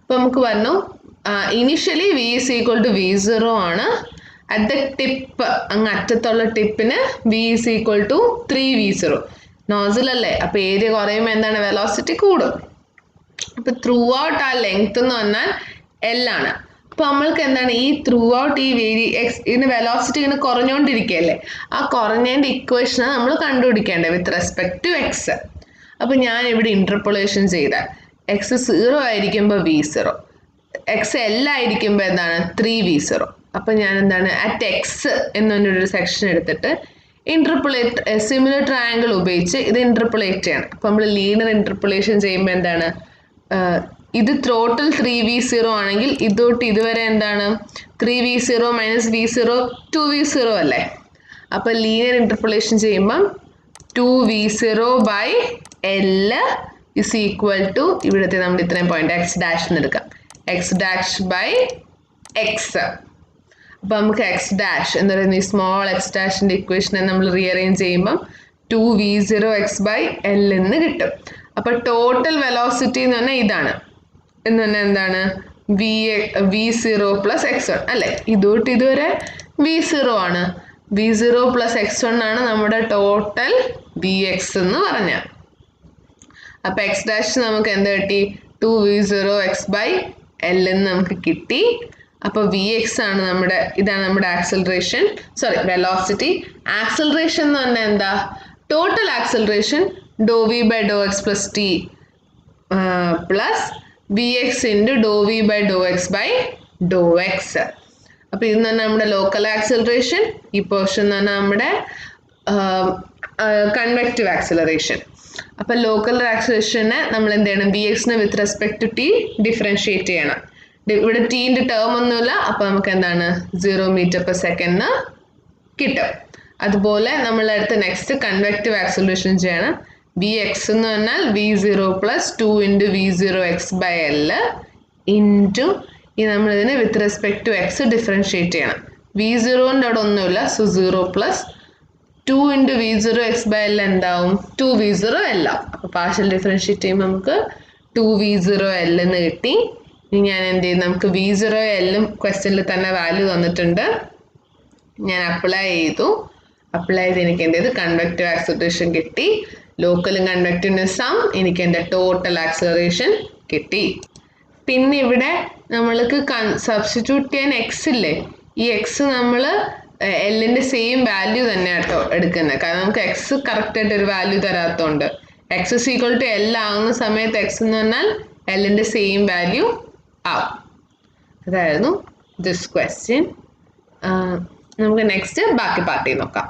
അപ്പോൾ നമുക്ക് പറഞ്ഞു initially v is equal to v0 ആണ്. അറ്റ് ദ ടിപ്പ്, അങ്ങ് അറ്റത്തുള്ള ടിപ്പിന് v is equal to 3v0. നോസിലല്ലേ, അപ്പോൾ ഏരിയ കുറയുമ്പോൾ എന്താണ്? വെലോസിറ്റി കൂടും. അപ്പോൾ ത്രൂ ഔട്ട് ആ ലെങ്ത് എന്ന് പറഞ്ഞാൽ L ആണ്. അപ്പോൾ നമ്മൾക്ക് എന്താണ് ഈ ത്രൂ ഔട്ട് ഈ ഇതിന് വെലോസിറ്റി ഇങ്ങനെ കുറഞ്ഞുകൊണ്ടിരിക്കുകയല്ലേ, ആ കുറഞ്ഞതിൻ്റെ ഇക്വേഷനാണ് നമ്മൾ കണ്ടുപിടിക്കേണ്ടത് വിത്ത് റെസ്പെക്ട് ടു എക്സ്. അപ്പോൾ ഞാൻ ഇവിടെ ഇൻ്റർപൊളേഷൻ ചെയ്താൽ എക്സ് 0 ആയിരിക്കുമ്പോൾ v0, എക്സ് L ആയിരിക്കുമ്പോൾ എന്താണ്? 3v0. അപ്പോൾ ഞാൻ എന്താണ് അറ്റ് എക്സ് എന്നൊരു സെക്ഷൻ എടുത്തിട്ട് ഇൻ്റർപൊളേറ്റ് സിമിലർ ട്രയാങ്കിൾ ഉപയോഗിച്ച് ഇത് ഇൻ്റർപൊളേറ്റ് ചെയ്യണം. അപ്പോൾ നമ്മൾ ലീനിയർ ഇൻ്റർപൊളേഷൻ ചെയ്യുമ്പോൾ എന്താണ്? ഇത് ടോട്ടൽ 3v0 ആണെങ്കിൽ ഇതോട്ട് ഇതുവരെ എന്താണ്? 3v0 മൈനസ് v0 2v0 അല്ലേ. അപ്പോൾ ലീനിയർ ഇൻ്റർപൊളേഷൻ ചെയ്യുമ്പം 2v0 by L is equal to ഇവിടുത്തെ നമ്മൾ ഇത്രയും പോയിന്റ് എക്സ് ഡാഷ് എന്ന് എടുക്കാം, എക്സ് ഡാഷ് ബൈ എക്സ്. അപ്പോൾ നമുക്ക് എക്സ് ഡാഷ് എന്ന് പറയുന്ന ഈ സ്മോൾ എക്സ് ഡാഷിൻ്റെ ഇക്വേഷനെ നമ്മൾ റീഅറേഞ്ച് ചെയ്യുമ്പം 2v0x ബൈ L എന്ന് കിട്ടും. അപ്പോൾ ടോട്ടൽ വെലോസിറ്റി എന്ന് പറഞ്ഞാൽ ഇതാണ് എന്ന് പറഞ്ഞാൽ എന്താണ്? v0 പ്ലസ് x1 അല്ലേ. ഇതോട്ട് ഇതുവരെ v0 ആണ്. v0 പ്ലസ് x1 ആണ് നമ്മുടെ ടോട്ടൽ vx എന്ന് പറഞ്ഞാൽ. അപ്പോൾ എക്സ് ഡാഷ് നമുക്ക് എന്ത് കിട്ടി? 2v0x ബൈ L എന്ന് നമുക്ക് കിട്ടി. അപ്പോൾ vx ആണ് നമ്മുടെ, ഇതാണ് നമ്മുടെ ആക്സിലറേഷൻ, സോറി വെലോസിറ്റി. ആക്സിലറേഷൻ എന്ന് പറഞ്ഞാൽ എന്താ? Total acceleration do v by Dr X plus t plus vx into do v by Dr x by Dr x. അപ്പോൾ ഇത് തന്നെ നമ്മുടെ ലോക്കൽ ആക്സിലറേഷൻ. ഈ പോർഷൻ എന്ന് പറഞ്ഞാൽ നമ്മുടെ കൺവെക്റ്റീവ് ആക്സിലറേഷൻ. അപ്പോൾ ലോക്കൽ ആക്സിലറേഷനെ നമ്മൾ എന്ത് ചെയ്യണം? vxനെ with respect to t differentiate ചെയ്യണം. ഇവിടെ ടീൻ്റെ ടേം ഒന്നുമില്ല, അപ്പോൾ നമുക്ക് എന്താണ്? 0 meter per second കിട്ടും. അതുപോലെ നമ്മളടുത്ത് നെക്സ്റ്റ് കൺവെക്റ്റീവ് ആക്സിലറേഷൻ ചെയ്യണം. vx എന്ന് പറഞ്ഞാൽ v0 plus 2 into v0x by L into ഈ നമ്മളിതിനെ with respect to x differentiate ചെയ്യണം. v0ൻ്റെ അവിടെ ഒന്നുമില്ല, so 0 plus 2 into v0x by L എന്താവും? 2v0L. അപ്പോൾ പാർഷ്യൽ ഡിഫറൻഷിയേറ്റ് ചെയ്യുമ്പോൾ നമുക്ക് 2v0L എന്ന് കിട്ടി. ഇനി ഞാൻ എന്ത് ചെയ്യും? നമുക്ക് v0L ക്വസ്റ്റ്യനിൽ തന്നെ വാല്യൂ തന്നിട്ടുണ്ട്, ഞാൻ അപ്ലൈ ചെയ്തു. അപ്ലൈ ചെയ്ത് എനിക്ക് എന്ത് ചെയ്തു? കൺവെക്റ്റീവ് ആക്സിലറേഷൻ കിട്ടി. ലോക്കലും കൺവെക്റ്റീവിൻ്റെ സം എനിക്ക് എൻ്റെ ടോട്ടൽ ആക്സിലറേഷൻ കിട്ടി. പിന്നെ ഇവിടെ നമ്മൾക്ക് സബ്സ്റ്റിറ്റ്യൂട്ട് ചെയ്യാൻ എക്സ് ഇല്ലേ, ഈ എക്സ് നമ്മൾ എല്ലിൻ്റെ സെയിം വാല്യൂ തന്നെ കേട്ടോ എടുക്കുന്നത്. കാരണം നമുക്ക് എക്സ് കറക്റ്റായിട്ട് ഒരു വാല്യൂ തരാത്തതുകൊണ്ട് x is equal to L ആകുന്ന സമയത്ത് എക്സ് എന്ന് പറഞ്ഞാൽ എല്ലിൻ്റെ സെയിം വാല്യൂ ആവും. അതായിരുന്നു ദിസ് ക്വസ്റ്റ്യൻ. നമുക്ക് നെക്സ്റ്റ് ബാക്കി പാർട്ടി നോക്കാം.